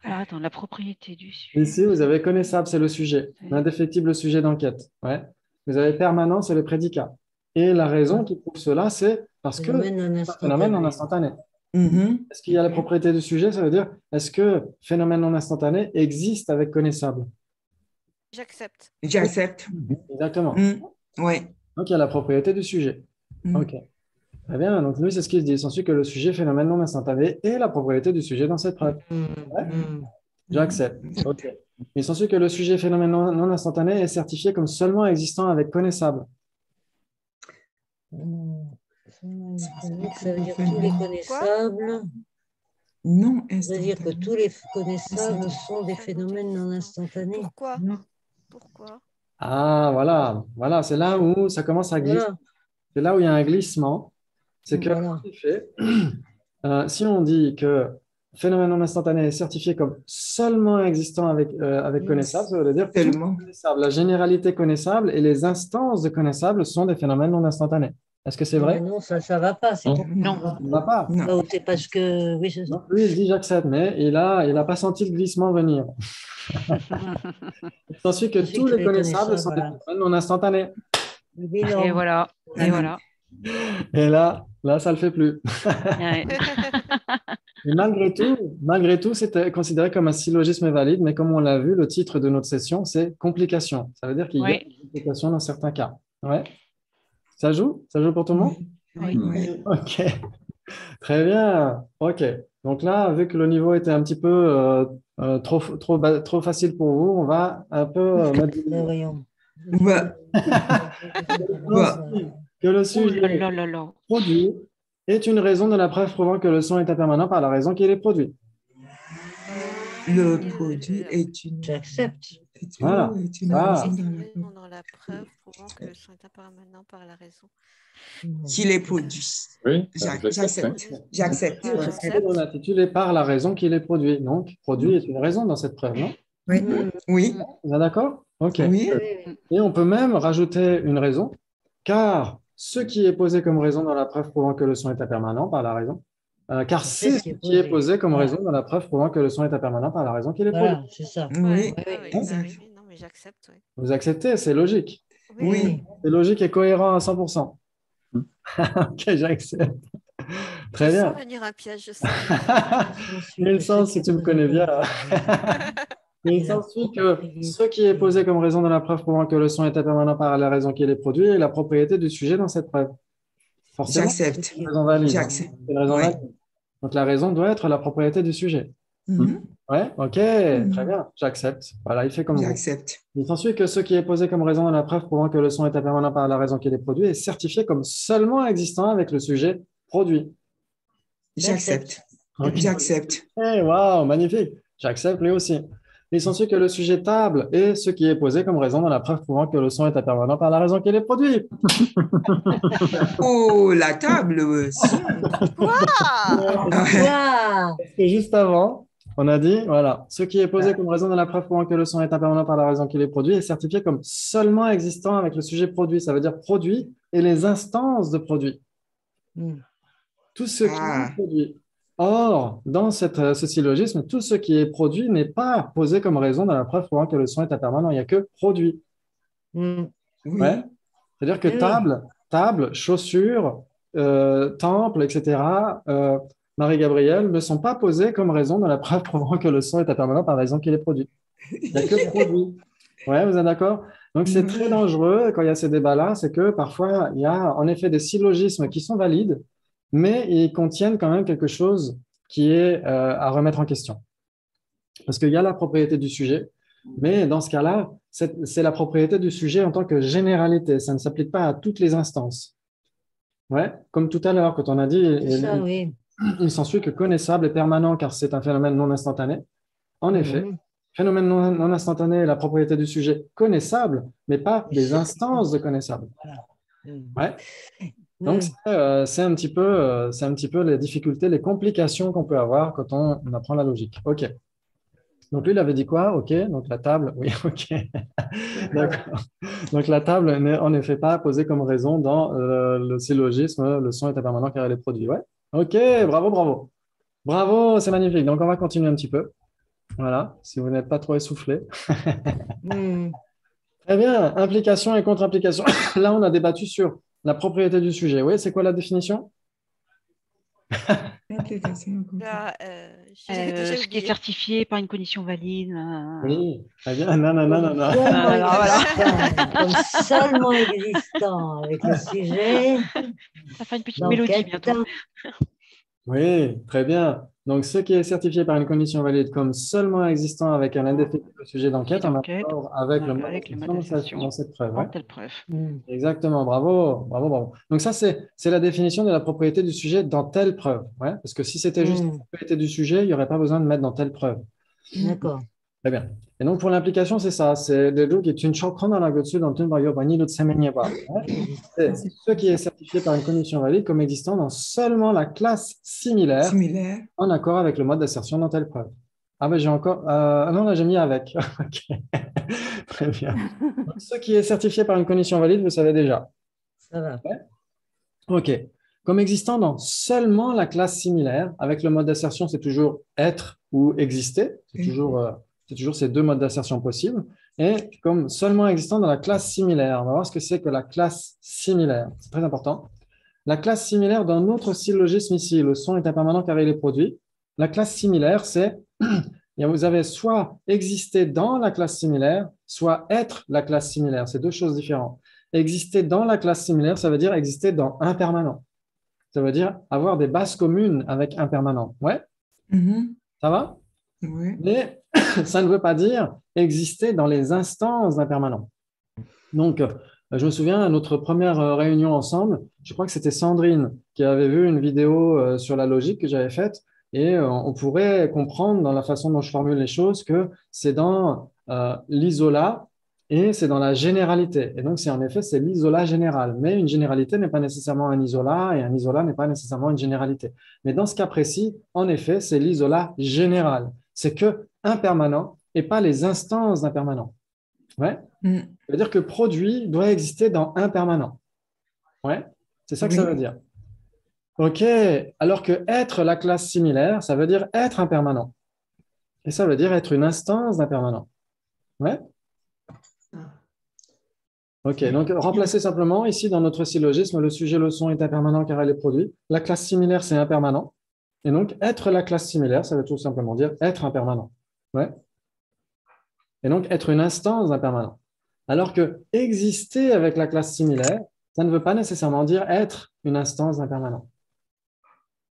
Alors, attends, la propriété du sujet. Ici, vous avez connaissable, c'est le sujet. L'indéfectible, le sujet d'enquête. Ouais. Vous avez permanent, c'est le prédicat. Et la raison qui prouve cela, c'est parce que c'est un phénomène non instantané. Est-ce qu'il y a la propriété du sujet? Ça veut dire, est-ce que phénomène non instantané existe avec connaissable? J'accepte. J'accepte. Exactement. Oui. Donc, il y a la propriété du sujet. OK. Très bien. Donc, lui, c'est ce qu'il dit. Il s'ensuit que le sujet phénomène non instantané est la propriété du sujet dans cette preuve. Ouais. J'accepte. OK. Il s'ensuit que le sujet phénomène non instantané est certifié comme seulement existant avec connaissable. Ça veut dire tous les connaissables. Non Ça veut dire que tous les connaissables sont des phénomènes non instantanés. Pourquoi? Pourquoi? Ah, voilà. Voilà, c'est là où ça commence à glisser. Voilà. C'est là où il y a un glissement. C'est que, Voilà. en effet, si on dit que phénomène non instantané est certifié comme seulement existant avec connaissable, ça veut dire que tout connaissable, la généralité connaissable et les instances de connaissable sont des phénomènes non instantanés. Est-ce que c'est vrai? Non, ça ne va pas. Non. Ça ne va pas. C'est parce que. Oui, c'est ça. Donc, lui, il dit j'accepte, mais il n'a pas senti le glissement venir. Il s'ensuit que tous les connaissables sont des phénomènes non instantanés. Et voilà. Et voilà. Et là, ça ne le fait plus. Ouais. Et malgré tout, c'est considéré comme un syllogisme valide, mais comme on l'a vu, le titre de notre session, c'est complication. Ça veut dire qu'il y a Oui. une complication dans certains cas. Ouais. Ça joue? Ça joue pour tout le monde? Oui. OK. Très bien. OK. Donc là, vu que le niveau était un petit peu trop facile pour vous, on va un peu mettre que le sujet produit est une raison de la preuve prouvant que le son est impermanent par la raison qu'il est produit. Le produit est une. J'accepte. Voilà. Dans la preuve prouvant que le son est impermanent par la raison qu'il est produit. Oui, j'accepte. J'accepte. On l'intitulé par la raison qu'il est produit. Donc, produit est une raison dans cette preuve, non? Oui. Oui. Vous êtes d'accord? OK. Oui. Et on peut même rajouter une raison, car ce qui est posé comme raison dans la preuve prouvant que le son est impermanent par la raison, car c'est ce qui est posé comme raison dans la preuve prouvant que le son est impermanent par la raison qu'il est produit. Voilà, c'est ça. Oui. Non, mais j'accepte. Oui. Vous acceptez, c'est logique. Oui. C'est logique et cohérent à 100%. OK, j'accepte. Très bien. Sans venir un piège, je sais. Quel sens, si tu me connais bien. Il s'ensuit que ce qui est posé comme raison dans la preuve prouvant que le son est impermanent par la raison qu'il est produit est la propriété du sujet dans cette preuve. Forcément, J'accepte. c'est une raison valide. J'accepte. C'est une raison valide. Donc la raison doit être la propriété du sujet. Ouais, OK, très bien, j'accepte. Voilà, il fait comme vous. J'accepte. Il s'ensuit que ce qui est posé comme raison dans la preuve prouvant que le son est impermanent par la raison qu'il est produit est certifié comme seulement existant avec le sujet produit. J'accepte. Okay. J'accepte. Hey, wow, magnifique. J'accepte lui aussi. Il s'ensuit que le sujet table est ce qui est posé comme raison dans la preuve prouvant que le son est impermanent par la raison qu'il est produit. Oh, la table aussi. Et juste avant, on a dit, voilà, ce qui est posé comme raison dans la preuve prouvant que le son est impermanent par la raison qu'il est produit est certifié comme seulement existant avec le sujet produit. Ça veut dire produit et les instances de produit. Tout ce qui est produit. Or, dans ce syllogisme, tout ce qui est produit n'est pas posé comme raison dans la preuve prouvant que le son est impermanent. Il n'y a que produit. Ouais. C'est-à-dire que table, chaussure, temple, etc., Marie-Gabrielle ne sont pas posés comme raison dans la preuve prouvant que le son est impermanent par la raison qu'il est produit. Il n'y a que produit. Ouais, vous êtes d'accord? Donc, c'est très dangereux quand il y a ces débats-là, c'est que parfois, il y a en effet des syllogismes qui sont valides, mais ils contiennent quand même quelque chose qui est à remettre en question. Parce qu'il y a la propriété du sujet, mais dans ce cas-là, c'est la propriété du sujet en tant que généralité. Ça ne s'applique pas à toutes les instances. Ouais, comme tout à l'heure, quand on a dit, il s'ensuit que connaissable est permanent car c'est un phénomène non instantané. En effet, Phénomène non instantané est la propriété du sujet connaissable, mais pas des instances de connaissable. Ouais. Donc, c'est un petit peu les difficultés, les complications qu'on peut avoir quand on apprend la logique. OK. Donc, lui, il avait dit quoi? OK. Donc, la table, oui, OK. D'accord. Donc, la table n'est en effet pas posée comme raison dans le syllogisme, le son est impermanent car elle est produit. Ouais. OK, bravo, bravo. Bravo, c'est magnifique. Donc, on va continuer un petit peu. Voilà, si vous n'êtes pas trop essoufflé. Très bien, implication et contre-implication. Là, on a débattu sur la propriété du sujet. Oui, c'est quoi la définition? Là, j'ai déjà Ce qui est oublié. certifié par une condition valide. Oui, très bien. Non, non, non, non, non. Seulement existant, comme seulement existant avec le sujet. Ça fait une petite d'enquête. mélodie bientôt. Oui, très bien. Donc, ce qui est certifié par une condition valide comme seulement existant avec un indéfectible sujet d'enquête, en accord avec le mode avec le mode d'assertion d'assertion. dans cette preuve. Dans Ouais. telle preuve. Exactement, bravo, bravo, bravo. Donc ça, c'est la définition de la propriété du sujet dans telle preuve. Ouais. Parce que si c'était juste la propriété du sujet, il n'y aurait pas besoin de mettre dans telle preuve. D'accord. Très bien. Et donc, pour l'implication, c'est ça. C'est le look est une chokran dans la gotsu dans une variable ni l'autre semenyeba. C'est ce qui est certifié par une condition valide comme existant dans seulement la classe similaire en accord avec le mode d'assertion dans telle preuve. Ah ben j'ai encore... non, là j'ai mis avec. Ok. Très bien. Donc, ce qui est certifié par une condition valide, vous savez déjà. Ça va. Ouais. OK. Comme existant dans seulement la classe similaire, avec le mode d'assertion, c'est toujours être ou exister. C'est toujours ces deux modes d'assertion possibles. Et comme seulement existant dans la classe similaire. On va voir ce que c'est que la classe similaire. C'est très important. La classe similaire, dans notre syllogisme ici, le son est impermanent car il est produit. La classe similaire, c'est vous avez soit exister dans la classe similaire, soit être la classe similaire. C'est deux choses différentes. Exister dans la classe similaire, ça veut dire exister dans impermanent. Ça veut dire avoir des bases communes avec impermanent. Ouais? Ça va? Oui. Mais ça ne veut pas dire exister dans les instances d'impermanent. Donc, je me souviens à notre première réunion ensemble, je crois que c'était Sandrine qui avait vu une vidéo sur la logique que j'avais faite. Et on pourrait comprendre dans la façon dont je formule les choses que c'est dans l'isola et c'est dans la généralité. Et donc, en effet, c'est l'isola général. Mais une généralité n'est pas nécessairement un isola et un isola n'est pas nécessairement une généralité. Mais dans ce cas précis, en effet, c'est l'isola général. C'est que impermanent et pas les instances d'impermanent. Ouais. Ça veut dire que produit doit exister dans impermanent. Ouais. C'est ça que ça veut dire. OK, alors que être la classe similaire, ça veut dire être impermanent. Et ça veut dire être une instance d'impermanent. Ouais? OK, donc remplacer simplement, ici dans notre syllogisme, le sujet, le son est impermanent car elle est produit. La classe similaire, c'est impermanent. Et donc, être la classe similaire, ça veut tout simplement dire être impermanent. Ouais? Et donc, être une instance d'impermanent. Alors que exister avec la classe similaire, ça ne veut pas nécessairement dire être une instance d'impermanent.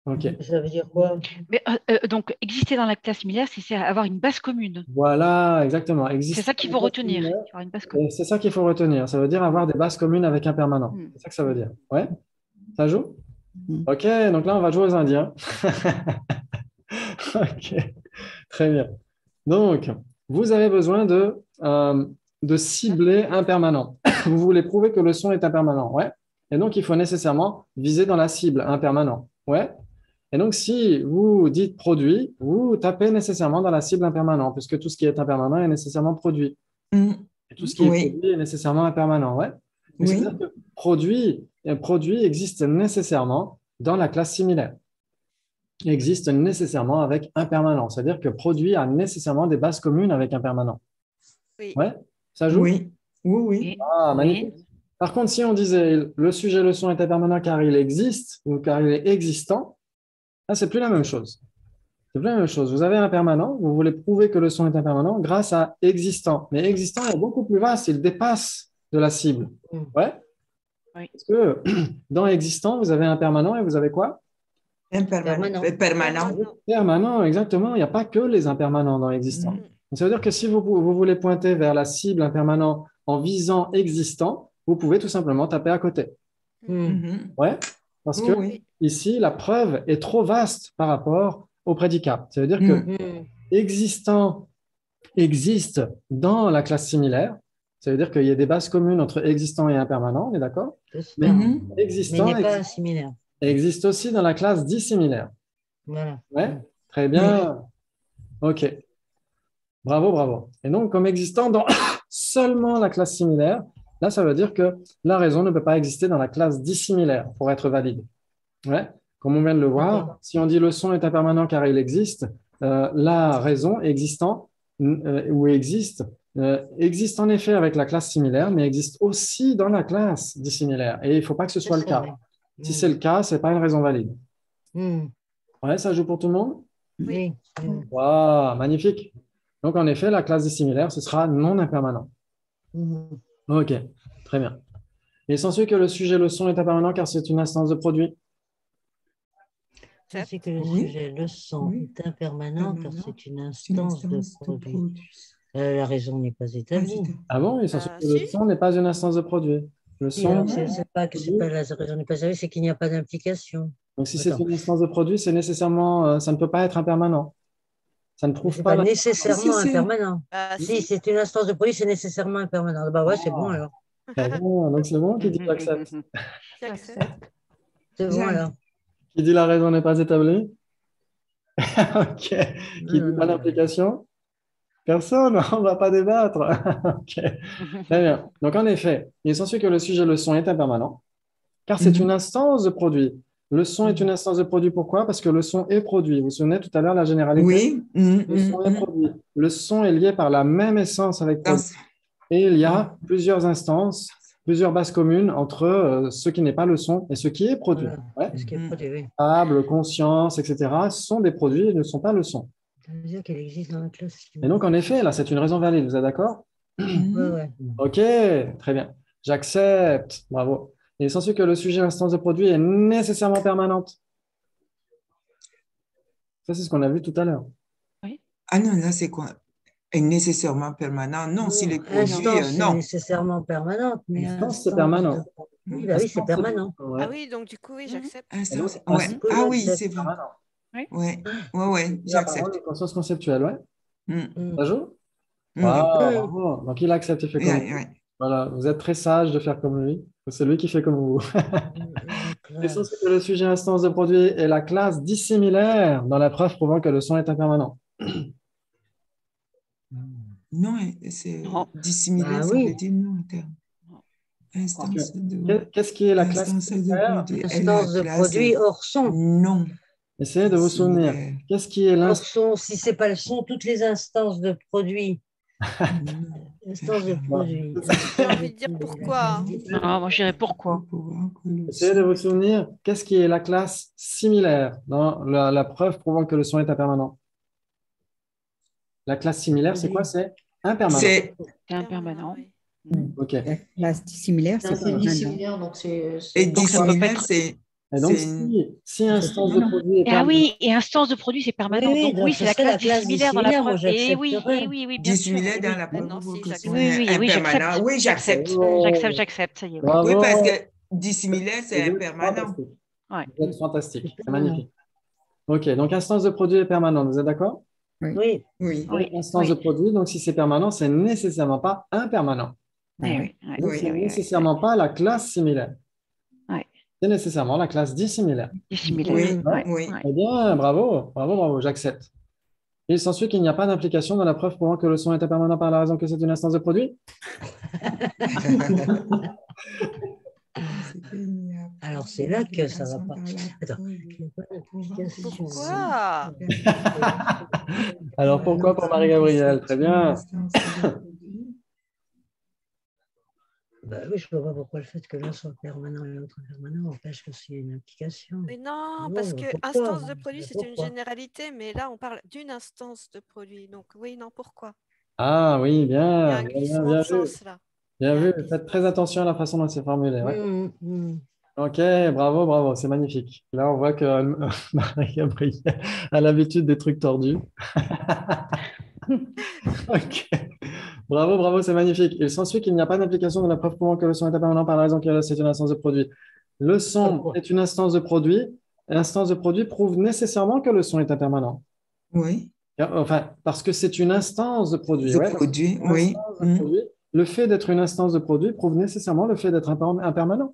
OK. Ça veut dire quoi? Mais, donc, exister dans la classe similaire, c'est avoir une base commune. Voilà, exactement. C'est ça qu'il faut retenir. Avoir une base commune. C'est ça qu'il faut retenir. Ça veut dire avoir des bases communes avec un permanent. C'est ça que ça veut dire. Ouais? Ça joue? OK, donc là, on va jouer aux Indiens. OK, très bien. Donc, vous avez besoin de cibler un permanent. Vous voulez prouver que le son est impermanent. Ouais? Et donc, il faut nécessairement viser dans la cible impermanent. Ouais? Et donc, si vous dites produit, vous tapez nécessairement dans la cible impermanent, puisque tout ce qui est impermanent est nécessairement produit. Et tout ce qui est produit est nécessairement impermanent. Ouais? C'est-à-dire que produit existe nécessairement dans la classe similaire. Il existe nécessairement avec impermanent. C'est-à-dire que produit a nécessairement des bases communes avec impermanent. Oui. Ouais? Ça joue? Oui. Ah, magnifique. Par contre, si on disait le sujet, le son est impermanent car il existe ou car il est existant, là, c'est plus la même chose. C'est plus la même chose. Vous avez un permanent, vous voulez prouver que le son est impermanent grâce à existant. Mais existant est beaucoup plus vaste, il dépasse de la cible. Ouais? Oui. Parce que dans existant, vous avez un permanent et vous avez quoi? Permanent. Permanent, exactement. Il n'y a pas que les impermanents dans existant. Ça veut dire que si vous voulez pointer vers la cible impermanent en visant existant, vous pouvez tout simplement taper à côté. Ouais? Parce que ici, la preuve est trop vaste par rapport au prédicat. Ça veut dire que existant existe dans la classe similaire. Ça veut dire qu'il y a des bases communes entre existant et impermanent, on est d'accord? Mais Mais existant n'est pas similaire. existe aussi dans la classe dissimilaire. Voilà. Ouais, très bien. OK. Bravo, bravo. Et donc, comme existant dans seulement la classe similaire, là, ça veut dire que la raison ne peut pas exister dans la classe dissimilaire pour être valide. Ouais. Comme on vient de le voir, si on dit le son est impermanent car il existe, la raison existant ou existe existe en effet avec la classe similaire, mais existe aussi dans la classe dissimilaire. Et il ne faut pas que ce soit le cas. Si c'est le cas, ce n'est pas une raison valide. Ouais, ça joue pour tout le monde? Oui. Wow, magnifique. Donc, en effet, la classe dissimilaire, ce sera non impermanent. OK, très bien. Il s'ensuit que le sujet, le son est impermanent car c'est une instance de produit. C'est que le sujet, le son est impermanent car c'est une instance de produit. La raison n'est pas établie. Ah bon? Il s'ensuit que le son n'est pas une instance de produit. Le son. C'est pas que c'est pas la raison n'est pas établie, c'est qu'il n'y a pas d'implication. Donc, si c'est une instance de produit, c'est nécessairement, ça ne peut pas être impermanent. Ça ne prouve pas. Pas nécessairement impermanent. Si c'est une instance de produit, c'est nécessairement impermanent. Bah ouais, c'est bon alors. Donc c'est bon qui dit j'accepte. C'est bon alors. Qui dit la raison n'est pas établie? OK. Qui dit pas d'implication? Personne, on ne va pas débattre. OK. Très bien. Donc en effet, il s'ensuit que le sujet, le son est impermanent, car c'est une instance de produit. Le son est une instance de produit. Pourquoi? Parce que le son est produit. Vous vous souvenez tout à l'heure la généralité? Oui. Le son est produit. Le son est lié par la même essence avec produit. Et il y a plusieurs instances, plusieurs bases communes entre ce qui n'est pas le son et ce qui est produit. Voilà. Ce qui est produit, oui. Table, conscience, etc. sont des produits et ne sont pas le son. Ça veut dire qu'elle existe dans la classe. Et donc, en effet, là, c'est une raison valide. Vous êtes d'accord? Ouais. OK, très bien. J'accepte. Bravo. Et il s'ensuit que le sujet, l'instance de produit est nécessairement permanente. Ça, c'est ce qu'on a vu tout à l'heure. Oui. Ah non, là, c'est quoi? Est nécessairement permanent? Non, si les produits, non. C'est nécessairement permanente. Mais instance, c'est permanent. Oui, bah oui, c'est permanent. Ouais. Ah oui, donc du coup, oui, j'accepte. Ah oui, c'est vrai. Ouais, j'accepte. Une conscience conceptuelle, ouais. Ça joue? Oui. Bravo. Donc, il accepte, il fait comme vous. Ouais. Voilà, vous êtes très sage de faire comme lui. C'est lui qui fait comme vous. L'essence, c'est que le sujet instance de produit est la classe dissimilaire dans la preuve prouvant que le son est impermanent. Non, c'est dissimilaire, ça veut dire non. Instance de... Qu'est-ce qui est la classe dissimilaire? Instance de produit hors son. Non. Essayez de vous souvenir. Qu'est-ce qui est l'instance? Hors son, si ce n'est pas le son, toutes les instances de produit. Instance de produit. J'ai envie de dire pourquoi. Non, moi je dirais pourquoi. Essayez de vous souvenir. Qu'est-ce qui est la classe similaire dans la preuve prouvant que le son est impermanent? La classe similaire, c'est quoi? C'est impermanent. C'est impermanent. OK. La classe dissimilaire, c'est permanent. dissimilaire, donc c'est... Et dissimilaire, c'est... Et donc, si instance de produit est permanent... Ah oui, et instance de produit, c'est permanent. Oui, donc oui, c'est la classe dissimilaire dans la dissimilaire, moi, preuve. Et oui, j'accepterais. oui, bien sûr. Dissimilaire dans la preuve. Non, si, j'accepte. Oui, Impermanent. Oui, j'accepte. J'accepte, ça y est. Bravo. Oui, parce que dissimilaire, c'est Vous êtes impermanent. fantastique. Ouais. Vous êtes fantastique. C'est magnifique. OK. Donc, instance de produit est permanente. Vous êtes d'accord? Oui. Oui. Instance de produit. Donc, si c'est permanent, c'est nécessairement pas impermanent. Oui. Donc, c'est nécessairement pas la classe similaire. Ouais. C'est nécessairement la classe dissimilaire. Dissimilaire. Oui. Eh bien, bravo, j'accepte. Il s'ensuit qu'il n'y a pas d'implication dans la preuve prouvant que le son est impermanent par la raison que c'est une instance de produit. Alors, c'est là que ça va pas. Attends. Pourquoi? Alors, pourquoi pour Marie-Gabrielle? Très bien. Bah oui, je ne vois pas pourquoi le fait que l'un soit permanent et l'autre impermanent empêche que s'il y ait une implication. Mais non, Non, parce que pourquoi? instance de produit, c'est une Pourquoi? généralité, mais là, on parle d'une instance de produit. Donc, oui, non, pourquoi? Ah oui, Il y a bien, un bien, glissement bien de vu. sens, là. Bien vu. Faites très attention à la façon dont c'est formulé. Ouais. Ok, bravo, c'est magnifique. Là, on voit que Marie-Gabrielle a l'habitude des trucs tordus. Ok. Bravo, c'est magnifique. Il s'ensuit qu'il n'y a pas d'application de la preuve prouvant que le son est impermanent par la raison que c'est une instance de produit. Le son est une instance de produit. L'instance de produit prouve nécessairement que le son est impermanent. Oui. Enfin, parce que c'est une instance de produit. De Ouais. produit, Une oui. instance de produit. Le fait d'être une instance de produit prouve nécessairement le fait d'être impermanent.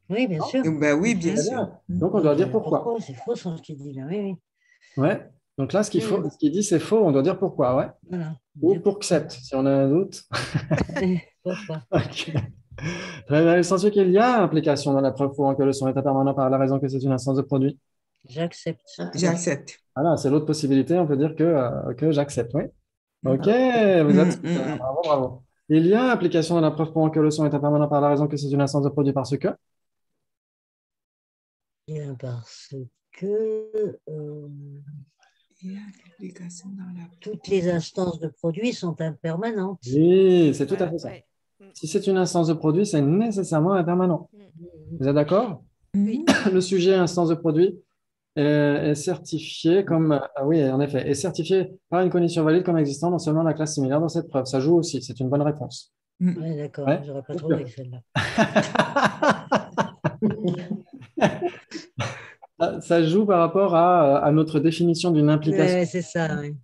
Oui, bien sûr. Ben oui, bien Très sûr. bien. Donc, on doit dire pourquoi. C'est faux ce que tu dis là. Oui, oui. Ouais. Donc là, ce qu'il dit, c'est faux. On doit dire pourquoi. Ouais. Voilà. Ou pour accept, si on a un doute. Pourquoi? Ok. Très bien. Il s'ensuit qu'il y a implication dans la preuve prouvant que le son est impermanent par la raison que c'est une instance de produit. J'accepte. J'accepte. Voilà, c'est l'autre possibilité. On peut dire que j'accepte. Oui. Ok, vous êtes super. Bravo, bravo. Il y a implication dans la preuve prouvant que le son est impermanent par la raison que c'est une instance de produit parce que. Bien, parce que Il y a l'application dans la... toutes les instances de produits sont impermanentes. Oui, c'est tout à Voilà, fait ça. ouais. Si c'est une instance de produit, c'est nécessairement impermanent. Vous êtes d'accord? Oui. Le sujet instance de produit est certifié comme, ah oui, en effet, est certifié par une condition valide comme existant non seulement la classe similaire dans cette preuve. Ça joue aussi, c'est une bonne réponse. Oui, d'accord. Ouais. J'aurais pas trouvé avec celle-là. Ça joue par rapport à notre définition d'une implication. Ouais, c'est ça. Oui.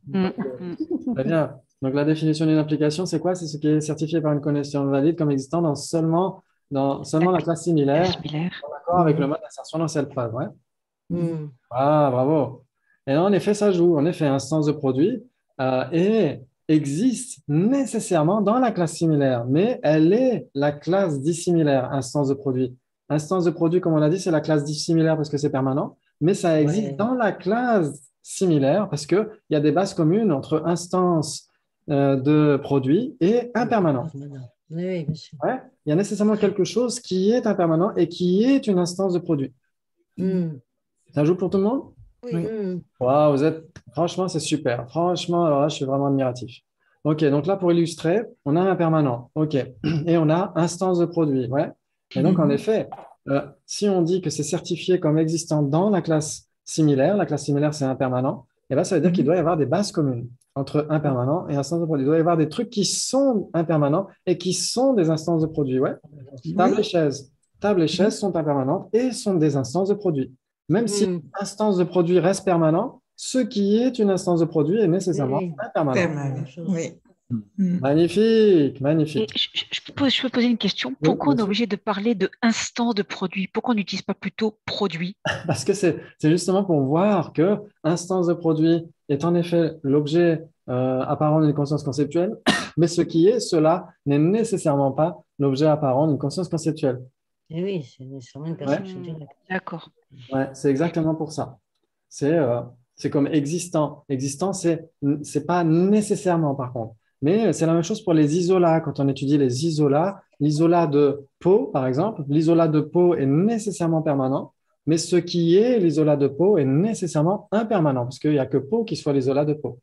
Très bien. Donc, la définition d'une implication, c'est quoi? C'est ce qui est certifié par une condition valide comme existant dans seulement la classe similaire, en accord avec le mode d'insertion dans cette preuve. Ouais. Ah, bravo. Et en effet, ça joue. En effet, instance de produit et existe nécessairement dans la classe similaire, mais elle est la classe dissimilaire, instance de produit. Instance de produit, comme on l'a dit, c'est la classe dissimilaire parce que c'est permanent, mais ça existe dans la classe similaire parce qu'il y a des bases communes entre instance de produit et impermanent. Oui, bien sûr. Ouais. Il y a nécessairement quelque chose qui est impermanent et qui est une instance de produit. Ça joue pour tout le monde? Oui. Wow, franchement, c'est super. Franchement, alors là, je suis vraiment admiratif. OK, donc là, pour illustrer, on a un permanent. OK, et on a instance de produit. Ouais. Et donc, en effet, si on dit que c'est certifié comme existant dans la classe similaire c'est impermanent, et là, ça veut dire qu'il doit y avoir des bases communes entre impermanent et instance de produit. Il doit y avoir des trucs qui sont impermanents et qui sont des instances de produit. Ouais. Table et chaise. Table et chaise sont impermanentes et sont des instances de produit. Même si l'instance de produit reste permanent, ce qui est une instance de produit est nécessairement impermanent. Oui. Magnifique, magnifique. Et je peux poser une question. Pourquoi on est obligé de parler de instant de produit? Pourquoi on n'utilise pas plutôt produit? Parce que c'est justement pour voir que instance de produit est en effet l'objet apparent d'une conscience conceptuelle, mais ce qui est cela n'est nécessairement pas l'objet apparent d'une conscience conceptuelle. Et oui, c'est nécessairement une perception directe. D'accord. Ouais, c'est exactement pour ça. C'est comme existant. Existant, c'est pas nécessairement par contre. Mais c'est la même chose pour les isolats. Quand on étudie les isolats, l'isolat de Pau, par exemple, l'isolat de Pau est nécessairement permanent, mais ce qui est l'isolat de Pau est nécessairement impermanent, parce qu'il n'y a que Pau qui soit l'isolat de Pau.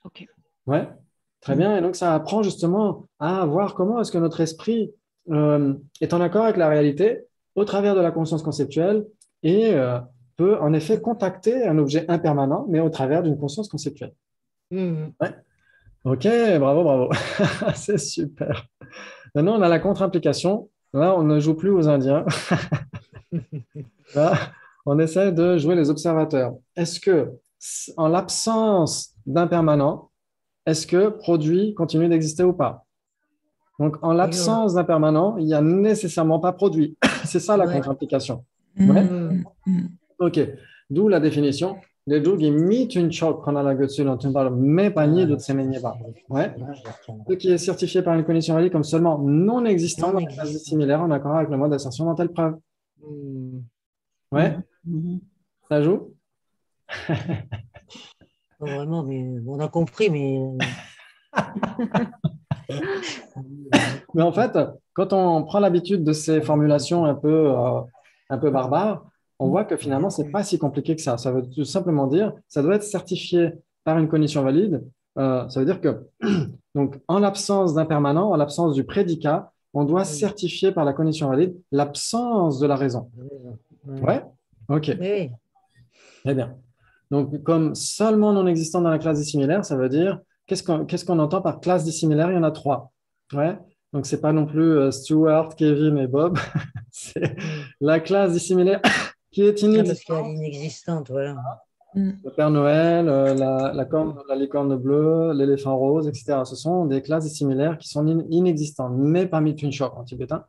Ok. Ouais, très bien. Et donc, ça apprend justement à voir comment est-ce que notre esprit est en accord avec la réalité au travers de la conscience conceptuelle et peut en effet contacter un objet impermanent, mais au travers d'une conscience conceptuelle. Ouais. Ok, bravo, bravo. C'est super. Maintenant, on a la contre-implication. Là, on ne joue plus aux Indiens. Là, on essaie de jouer les observateurs. Est-ce que, en l'absence d'impermanent, est-ce que produit continue d'exister ou pas? Donc, en l'absence d'impermanent, il n'y a nécessairement pas produit. C'est ça la contre-implication. Ouais. Ok. D'où la définition. Les drugi mitunchok mais pas ni de tsemenyeba. Ouais. Ce qui est certifié par une condition valide comme seulement non existant dans la classe similaire en accord avec le mode d'assertion dans telle preuve. Ouais. Ça joue? Pas vraiment, mais on a compris, mais. Mais en fait, quand on prend l'habitude de ces formulations un peu barbares, on voit que finalement, ce n'est pas si compliqué que ça. Ça veut tout simplement dire, ça doit être certifié par une condition valide. Ça veut dire que, donc, en l'absence d'impermanent, en l'absence du prédicat, on doit certifier par la condition valide l'absence de la raison. Ouais? Ok. Oui. Très bien. Donc, comme seulement non existant dans la classe dissimilaire, ça veut dire, qu'est-ce qu'on entend par classe dissimilaire? Il y en a 3. Ouais. Donc, ce n'est pas non plus Stuart, Kevin et Bob. C'est la classe dissimilaire qui est inexistante. Parce qu'elle est inexistante, voilà. Le Père Noël, la licorne bleue, l'éléphant rose, etc. Ce sont des classes dissimilaires qui sont inexistantes, mais parmi Tunchok en tibétain.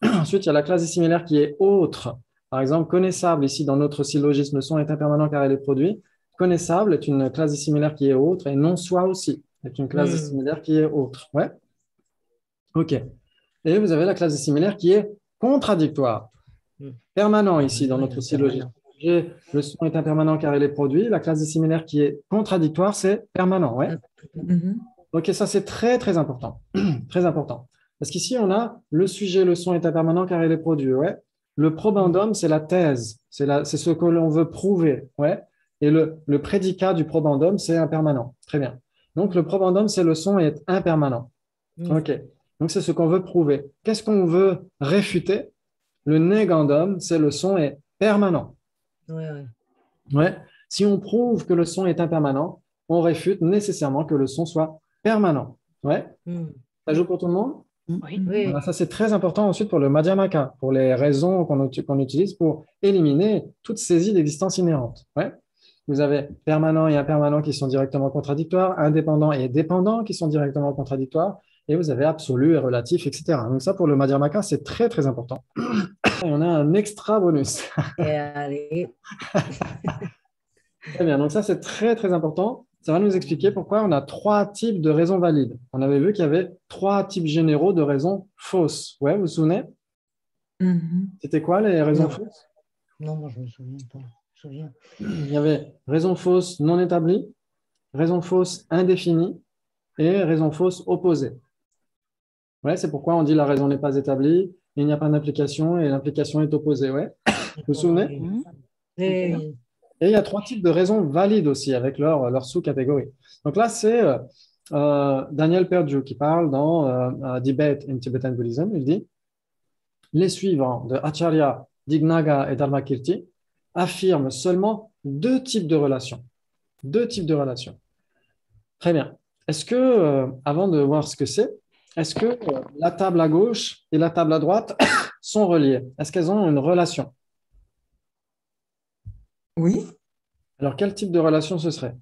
Ensuite, il y a la classe dissimilaire qui est autre. Par exemple, connaissable, ici dans notre syllogisme, le son est impermanent car il est produit. Connaissable est une classe dissimilaire qui est autre, et non-soi aussi est une classe dissimilaire qui est autre. Ouais. OK. Et vous avez la classe dissimilaire qui est contradictoire. Permanent ici dans notre syllogisme. Le son est impermanent car il est produit. La classe dissimilaire qui est contradictoire, c'est permanent. Ouais. OK, ça c'est très, très important. Très important. Parce qu'ici, on a le sujet, le son est impermanent car il est produit. Ouais. Le probandum, c'est la thèse. C'est ce que l'on veut prouver. Ouais. Et le prédicat du probandum, c'est impermanent. Très bien. Donc, le probandum, c'est le son est impermanent. OK. Donc, c'est ce qu'on veut prouver. Qu'est-ce qu'on veut réfuter? Le négandum, c'est le son est permanent. Ouais. Si on prouve que le son est impermanent, on réfute nécessairement que le son soit permanent. Ouais. Ça joue pour tout le monde? Oui. Voilà, ça, c'est très important ensuite pour le Madhyamaka, pour les raisons qu'on utilise pour éliminer toute saisie d'existence inhérente. Ouais. Vous avez permanent et impermanent qui sont directement contradictoires, indépendant et dépendant qui sont directement contradictoires, et vous avez absolu et relatif, etc. Donc ça, pour le Madhyamaka, c'est très, très important. Et on a un extra bonus. Allez. Très bien, donc ça, c'est très, très important. Ça va nous expliquer pourquoi on a 3 types de raisons valides. On avait vu qu'il y avait 3 types généraux de raisons fausses. Ouais, vous vous souvenez? C'était quoi les raisons fausses? Non, moi je me souviens pas. Il y avait raison fausse non établie, raison fausse indéfinie et raison fausse opposée. Ouais, c'est pourquoi on dit la raison n'est pas établie, il n'y a pas d'implication et l'implication est opposée. Ouais. Vous vous souvenez? Et il y a 3 types de raisons valides aussi avec leur sous-catégorie. Donc là, c'est Daniel Perdue qui parle dans Debate in Tibetan Buddhism. Il dit les suivants de Acharya, Dignaga et Dharmakirti affirment seulement 2 types de relations. 2 types de relations. Très bien. Est-ce que, avant de voir ce que c'est, est-ce que la table à gauche et la table à droite sont reliées? Est-ce qu'elles ont une relation? Oui, Alors, quel type de relation ce serait?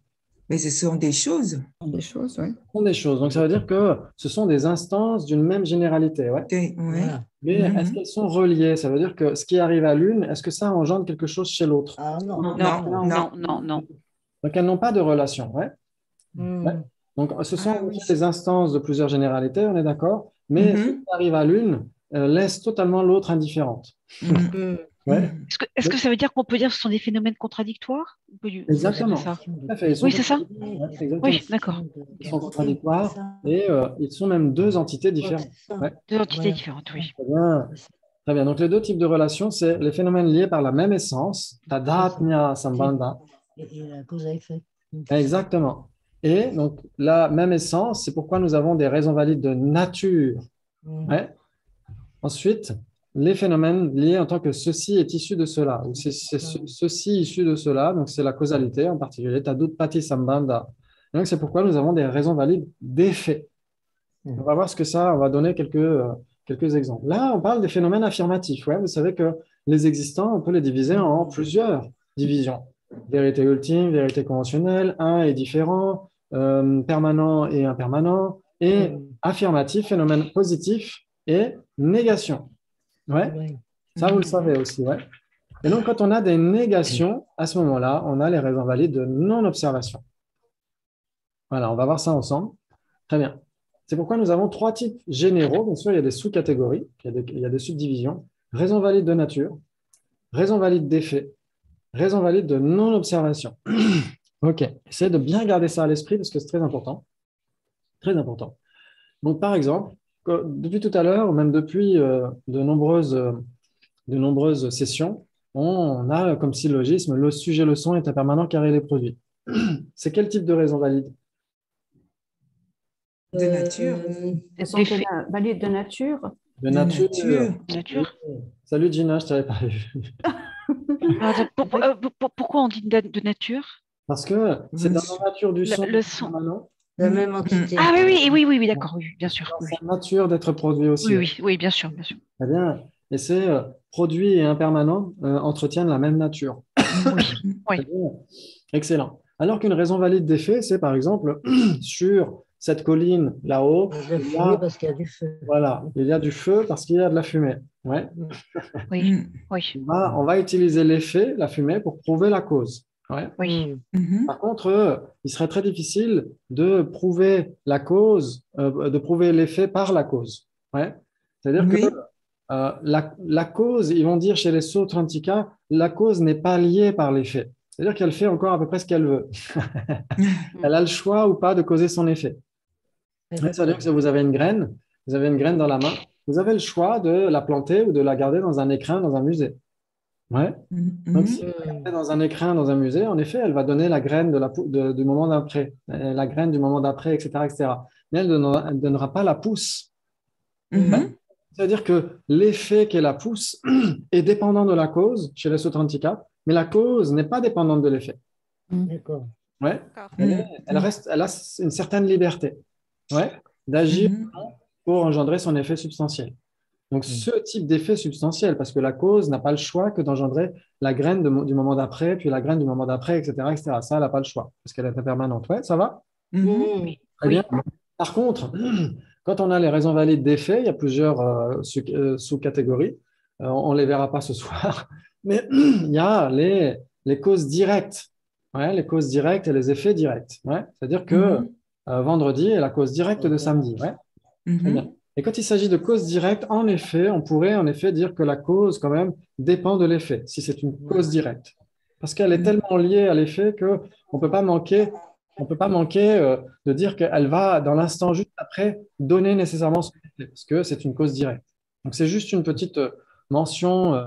mais ce sont des choses. Des choses, oui. Ce sont des choses. Donc, ça veut dire que ce sont des instances d'une même généralité. Ouais. Mais est-ce qu'elles sont reliées? Ça veut dire que ce qui arrive à l'une, est-ce que ça engendre quelque chose chez l'autre? Ah non. Non. Donc, elles n'ont pas de relation. Ouais. Ouais. Donc, ce sont des instances de plusieurs généralités, on est d'accord, mais ce qui arrive à l'une laisse totalement l'autre indifférente. Ouais. Est-ce que ça veut dire qu'on peut dire que ce sont des phénomènes contradictoires? Exactement. Ça. Tout à fait. Oui, c'est ça. Ouais, Oui, d'accord. Ils sont contradictoires et ils sont même 2 entités différentes. Ouais. 2 entités différentes, oui. Très bien. Très bien. Donc, les 2 types de relations, c'est les phénomènes liés par la même essence, tadatmya sambandha. Et la cause à effet. Exactement. Et donc, la même essence, c'est pourquoi nous avons des raisons valides de nature. Ouais. Ensuite, les phénomènes liés en tant que ceci est issu de cela, ou c'est ceci issu de cela, donc c'est la causalité, en particulier tadutpati sambandha. Donc, c'est pourquoi nous avons des raisons valides d'effet. On va voir ce que ça, on va donner quelques exemples. Là, on parle des phénomènes affirmatifs. Ouais, vous savez que les existants, on peut les diviser en plusieurs divisions. Vérité ultime, vérité conventionnelle, un et différent, permanent et impermanent, et affirmatif, phénomène positif et négation. Ouais. Ça, vous le savez aussi. Ouais. Et donc, quand on a des négations, à ce moment-là, on a les raisons valides de non-observation. Voilà, on va voir ça ensemble. Très bien. C'est pourquoi nous avons 3 types généraux. Bien sûr, il y a des sous-catégories, il y a des subdivisions. Raison valide de nature, raison valide d'effet, raison valide de non-observation. OK. Essayez de bien garder ça à l'esprit parce que c'est très important. Très important. Donc, par exemple, depuis tout à l'heure, même depuis de nombreuses sessions, on a comme syllogisme le sujet, le son est impermanent car il est produit. C'est quel type de raison valide? De nature. Elles sont valides de nature. De nature. Salut Gina, je ne t'avais pas vu. Pourquoi on dit de nature? Parce que c'est dans la nature du son. Le son. La même entité. Ah oui, d'accord, oui, bien sûr. C'est la nature d'être produit aussi. Oui, bien sûr. Très bien. et ces produits et impermanents entretiennent la même nature. Oui. Excellent. Alors qu'une raison valide d'effet, c'est par exemple sur cette colline là-haut, La fumée parce qu'il y a du feu. voilà, il y a du feu parce qu'il y a de la fumée. Ouais. Oui. Oui. On va utiliser l'effet, la fumée, pour prouver la cause. Ouais. Oui. Par contre, il serait très difficile de prouver la cause, de prouver l'effet par la cause. Ouais. C'est-à-dire que la cause, ils vont dire chez les Sautrantika, la cause n'est pas liée par l'effet. C'est-à-dire qu'elle fait encore à peu près ce qu'elle veut. Elle a le choix ou pas de causer son effet. C'est-à-dire que si vous avez une graine dans la main, vous avez le choix de la planter ou de la garder dans un écrin, dans un musée. Ouais. Donc, si vous la gardez dans un écrin, dans un musée, en effet, elle va donner la graine du moment d'après, la graine du moment d'après, etc., etc. Mais elle ne donnera pas la pousse. C'est-à-dire que l'effet qu'est la pousse est dépendant de la cause chez les Sautrantika, mais la cause n'est pas dépendante de l'effet. D'accord. Ouais. Elle a une certaine liberté, ouais, d'agir pour engendrer son effet substantiel. Donc, ce type d'effet substantiel, parce que la cause n'a pas le choix que d'engendrer la graine du moment d'après, puis la graine du moment d'après, etc., etc. Ça, elle n'a pas le choix, parce qu'elle est impermanente. Ouais, ça va? Très bien. Par contre, quand on a les raisons valides d'effet, il y a plusieurs sous-catégories. On ne les verra pas ce soir, mais il y a les causes directes. Ouais, les causes directes et les effets directs. Ouais. C'est-à-dire que vendredi est la cause directe de samedi. Ouais. Très bien. Et quand il s'agit de cause directe, en effet, on pourrait en effet dire que la cause, quand même, dépend de l'effet, si c'est une cause directe. Parce qu'elle est tellement liée à l'effet qu'on ne peut pas manquer, de dire qu'elle va, dans l'instant juste après, donner nécessairement son effet, parce que c'est une cause directe. Donc, c'est juste une petite mention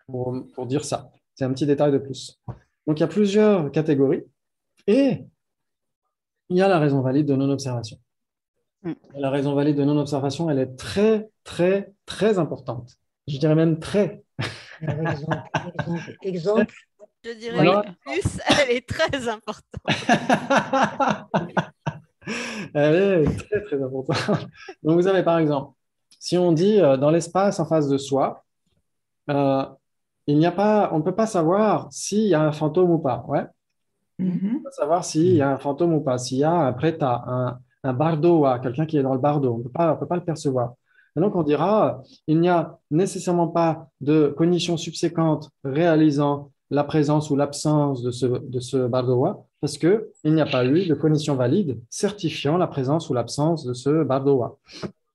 pour dire ça. C'est un petit détail de plus. Donc, il y a plusieurs catégories. Et il y a la raison valide de non-observation. La raison valide de non-observation, elle est très, très, très importante. Je dirais même très. Exemple. Je dirais plus, elle est très importante. Elle est très, très importante. Donc, vous avez par exemple, si on dit dans l'espace en face de soi, on ne peut pas savoir s'il y a un fantôme ou pas. Ouais. On peut pas savoir s'il y a un fantôme ou pas, s'il y a un prêta, un bardo, quelqu'un qui est dans le bardo. On ne peut pas le percevoir. Et donc, on dira, il n'y a nécessairement pas de cognition subséquente réalisant la présence ou l'absence de ce bardoa, parce qu'il n'y a pas eu de cognition valide certifiant la présence ou l'absence de ce bardoa.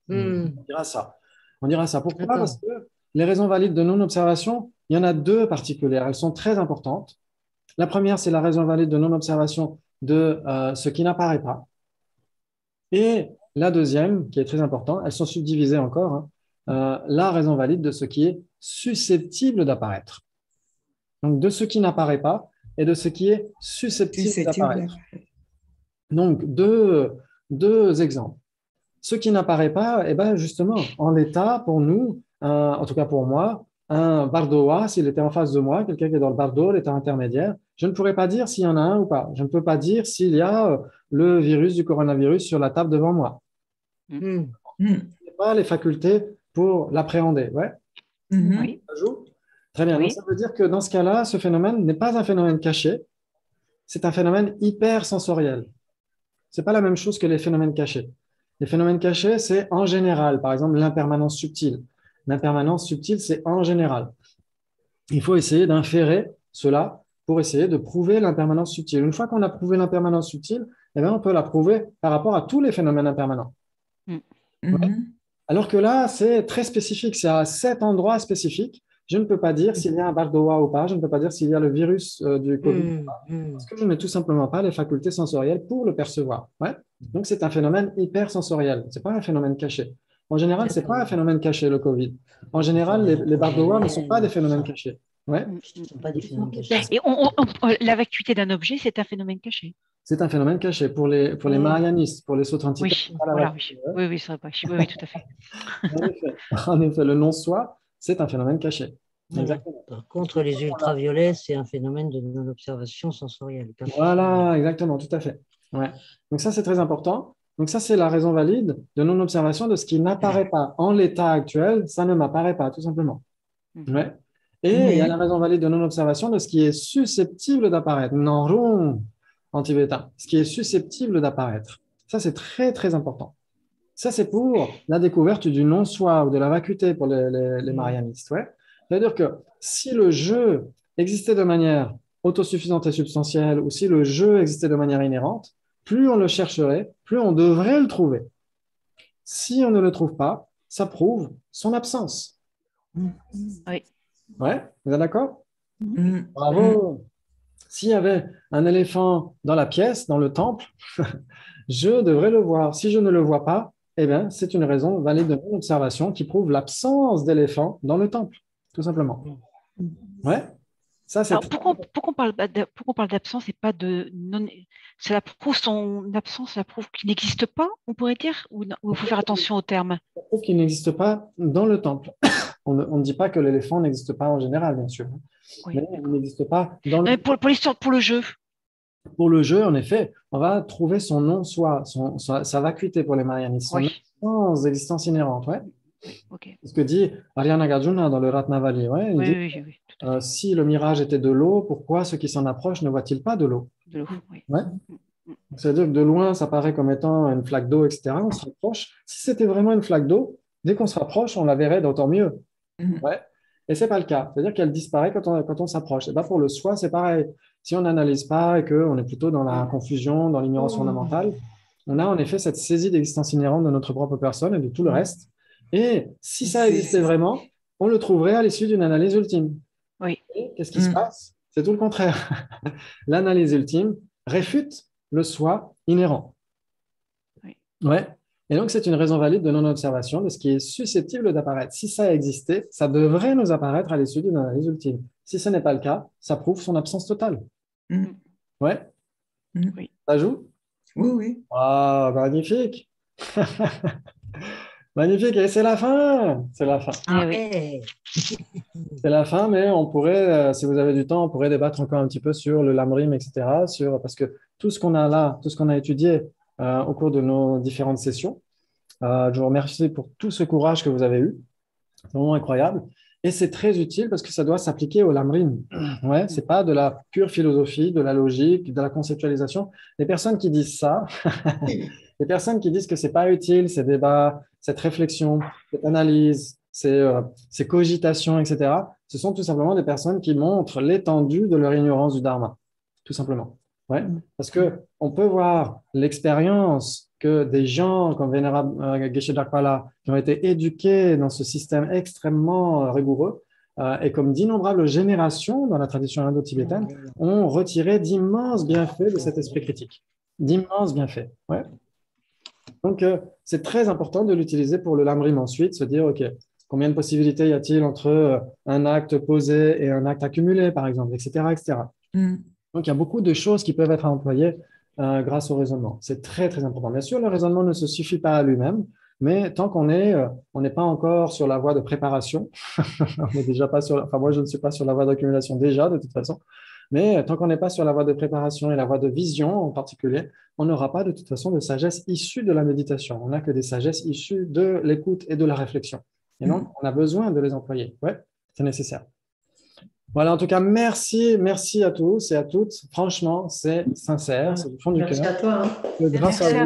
On dira ça. Pourquoi? Parce que les raisons valides de non-observation, il y en a deux particulières. Elles sont très importantes. La première, c'est la raison valide de non-observation de ce qui n'apparaît pas. Et la deuxième, qui est très importante, elles sont subdivisées encore, la raison valide de ce qui est susceptible d'apparaître. Donc, de ce qui n'apparaît pas et de ce qui est susceptible d'apparaître. Donc, deux exemples. Ce qui n'apparaît pas, eh ben, justement, en l'état, pour nous, en tout cas pour moi, un bardoa, s'il était en face de moi, quelqu'un qui est dans le bardo, l'état intermédiaire, je ne pourrais pas dire s'il y en a un ou pas. Je ne peux pas dire s'il y a le virus du coronavirus sur la table devant moi. Je n'ai pas les facultés pour l'appréhender. Ouais. Oui. Ça joue? Très bien. Donc, ça veut dire que dans ce cas-là, ce phénomène n'est pas un phénomène caché, c'est un phénomène hypersensoriel. Ce n'est pas la même chose que les phénomènes cachés. Les phénomènes cachés, c'est en général, par exemple, l'impermanence subtile. L'impermanence subtile, c'est en général. Il faut essayer d'inférer cela pour essayer de prouver l'impermanence subtile. Une fois qu'on a prouvé l'impermanence subtile, eh bien, on peut la prouver par rapport à tous les phénomènes impermanents. Ouais. Alors que là, c'est très spécifique. C'est à cet endroit spécifique. Je ne peux pas dire s'il y a un bardoa ou pas. Je ne peux pas dire s'il y a le virus du Covid ou pas. Parce que je n'ai tout simplement pas les facultés sensorielles pour le percevoir. Ouais. Donc, c'est un phénomène hypersensoriel. Ce n'est pas un phénomène caché. En général, ce n'est pas un phénomèène caché, le Covid. En général, les bardoas ne sont pas des phénomènes cachés. Ouais. Et la vacuité d'un objet, c'est un phénomène caché. C'est un phénomène caché pour les Mahayanistes, pour les Sautrantika. Oui, voilà, oui, c'est vrai. Oui, tout à fait. En effet, le non-soi, c'est un phénomène caché. Exactement. Par contre, les ultraviolets, c'est un phénomène de non-observation sensorielle. Voilà, exactement, tout à fait. Ouais. Donc ça, c'est très important. Donc ça, c'est la raison valide de non-observation de ce qui n'apparaît pas. En l'état actuel, ça ne m'apparaît pas, tout simplement. Ouais. Et il y a la raison valide de non-observation de ce qui est susceptible d'apparaître. Nanrung en tibétain, ce qui est susceptible d'apparaître. Ça, c'est très, très important. Ça, c'est pour la découverte du non-soi ou de la vacuité pour les marianistes. Ouais. C'est-à-dire que si le jeu existait de manière autosuffisante et substantielle, ou si le jeu existait de manière inhérente, plus on le chercherait, plus on devrait le trouver. Si on ne le trouve pas, ça prouve son absence. Oui. Ouais, vous êtes d'accord? Bravo. S'il y avait un éléphant dans la pièce, dans le temple, je devrais le voir. Si je ne le vois pas, eh bien, c'est une raison valide de non-observation qui prouve l'absence d'éléphant dans le temple, tout simplement. Ouais. Ça, c'est Alors, pourquoi on parle d'absence et pas de non... Cela prouve son absence, cela prouve qu'il n'existe pas, on pourrait dire, ou il faut faire attention aux termes? Ça prouve qu'il n'existe pas dans le temple. On ne dit pas que l'éléphant n'existe pas en général, bien sûr. Oui, mais il n'existe pas dans le... Pour l'histoire, pour le jeu. Pour le jeu, en effet, on va trouver son non-soi, sa vacuité pour les marianistes, son existence inhérente. Ouais. Okay. C'est ce que dit Arya Nagarjuna dans le Ratnavali. Ouais, oui, si le mirage était de l'eau, pourquoi ceux qui s'en approchent ne voient-ils pas de l'eau? De l'eau, oui. Ouais. C'est-à-dire que de loin, ça paraît comme étant une flaque d'eau, etc. On se rapproche. Si c'était vraiment une flaque d'eau, dès qu'on se rapproche, on la verrait d'autant mieux. Ouais. Et ce n'est pas le cas. C'est-à-dire qu'elle disparaît quand on s'approche. Et bien pour le soi, c'est pareil. Si on n'analyse pas et qu'on est plutôt dans la confusion, dans l'ignorance fondamentale, on a en effet cette saisie d'existence inhérente de notre propre personne et de tout le reste. Et si ça existait vraiment, on le trouverait à l'issue d'une analyse ultime. Oui. Qu'est-ce qui se passe? C'est tout le contraire. L'analyse ultime réfute le soi inhérent. Oui. Ouais. Et donc, c'est une raison valide de non-observation de ce qui est susceptible d'apparaître. Si ça existait, ça devrait nous apparaître à l'issue d'une analyse ultime. Si ce n'est pas le cas, ça prouve son absence totale. Ouais. Oui. Ça joue? Oui, oui. Ah, magnifique. Magnifique. Et c'est la fin. C'est la fin. Oui. C'est la fin, mais on pourrait, si vous avez du temps, on pourrait débattre encore un petit peu sur le lamrim, etc. Parce que tout ce qu'on a là, tout ce qu'on a étudié au cours de nos différentes sessions, je vous remercie pour tout ce courage que vous avez eu. C'est vraiment incroyable. Et c'est très utile parce que ça doit s'appliquer au lamrim. Ouais, ce n'est pas de la pure philosophie, de la logique, de la conceptualisation. Les personnes qui disent ça, les personnes qui disent que ce n'est pas utile, ces débats, cette réflexion, cette analyse, ces cogitations, etc., ce sont tout simplement des personnes qui montrent l'étendue de leur ignorance du dharma, tout simplement. Ouais. Parce qu'on peut voir l'expérience que des gens comme Vénérable Geshe Dakpala, qui ont été éduqués dans ce système extrêmement rigoureux, et comme d'innombrables générations dans la tradition indo-tibétaine, ont retiré d'immenses bienfaits de cet esprit critique. D'immenses bienfaits. Ouais. Donc, c'est très important de l'utiliser pour le lamrim ensuite, se dire, OK, combien de possibilités y a-t-il entre un acte posé et un acte accumulé, par exemple, etc., etc. Donc, il y a beaucoup de choses qui peuvent être employées grâce au raisonnement. C'est très, très important. Bien sûr, le raisonnement ne se suffit pas à lui-même, mais tant qu'on on n'est pas encore sur la voie de préparation, on n'est déjà pas sur, enfin, moi, je ne suis pas sur la voie d'accumulation déjà, de toute façon, mais tant qu'on n'est pas sur la voie de préparation et la voie de vision en particulier, on n'aura pas de toute façon de sagesse issue de la méditation. On n'a que des sagesses issues de l'écoute et de la réflexion. Et donc, on a besoin de les employer. Ouais, c'est nécessaire. Voilà, en tout cas, merci à tous et à toutes. Franchement, c'est sincère, c'est du fond du cœur. Merci à toi. Grâce à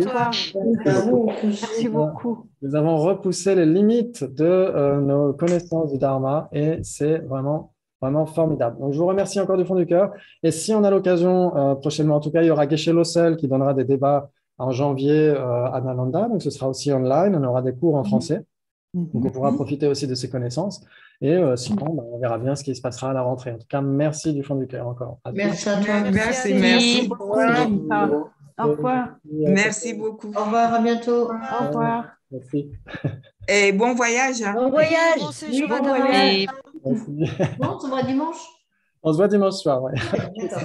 vous. Merci beaucoup. Nous avons repoussé les limites de nos connaissances du Dharma et c'est vraiment, vraiment formidable. Donc, je vous remercie encore du fond du cœur. Et si on a l'occasion, prochainement, en tout cas, il y aura Geshe Lossel qui donnera des débats en janvier à Nalanda. Donc, ce sera aussi online. On aura des cours en français. Donc, on pourra profiter aussi de ces connaissances. Et sinon, on verra bien ce qui se passera à la rentrée. En tout cas, merci du fond du cœur encore. Merci à toi. Merci beaucoup. Au revoir. Merci beaucoup. Au revoir, à bientôt. Au revoir. Merci. Et bon voyage. Bon voyage. Bon séjour Bon à voyage. Nalanda. Merci. Bon, on se voit dimanche. On se voit dimanche soir. Ouais. D'accord.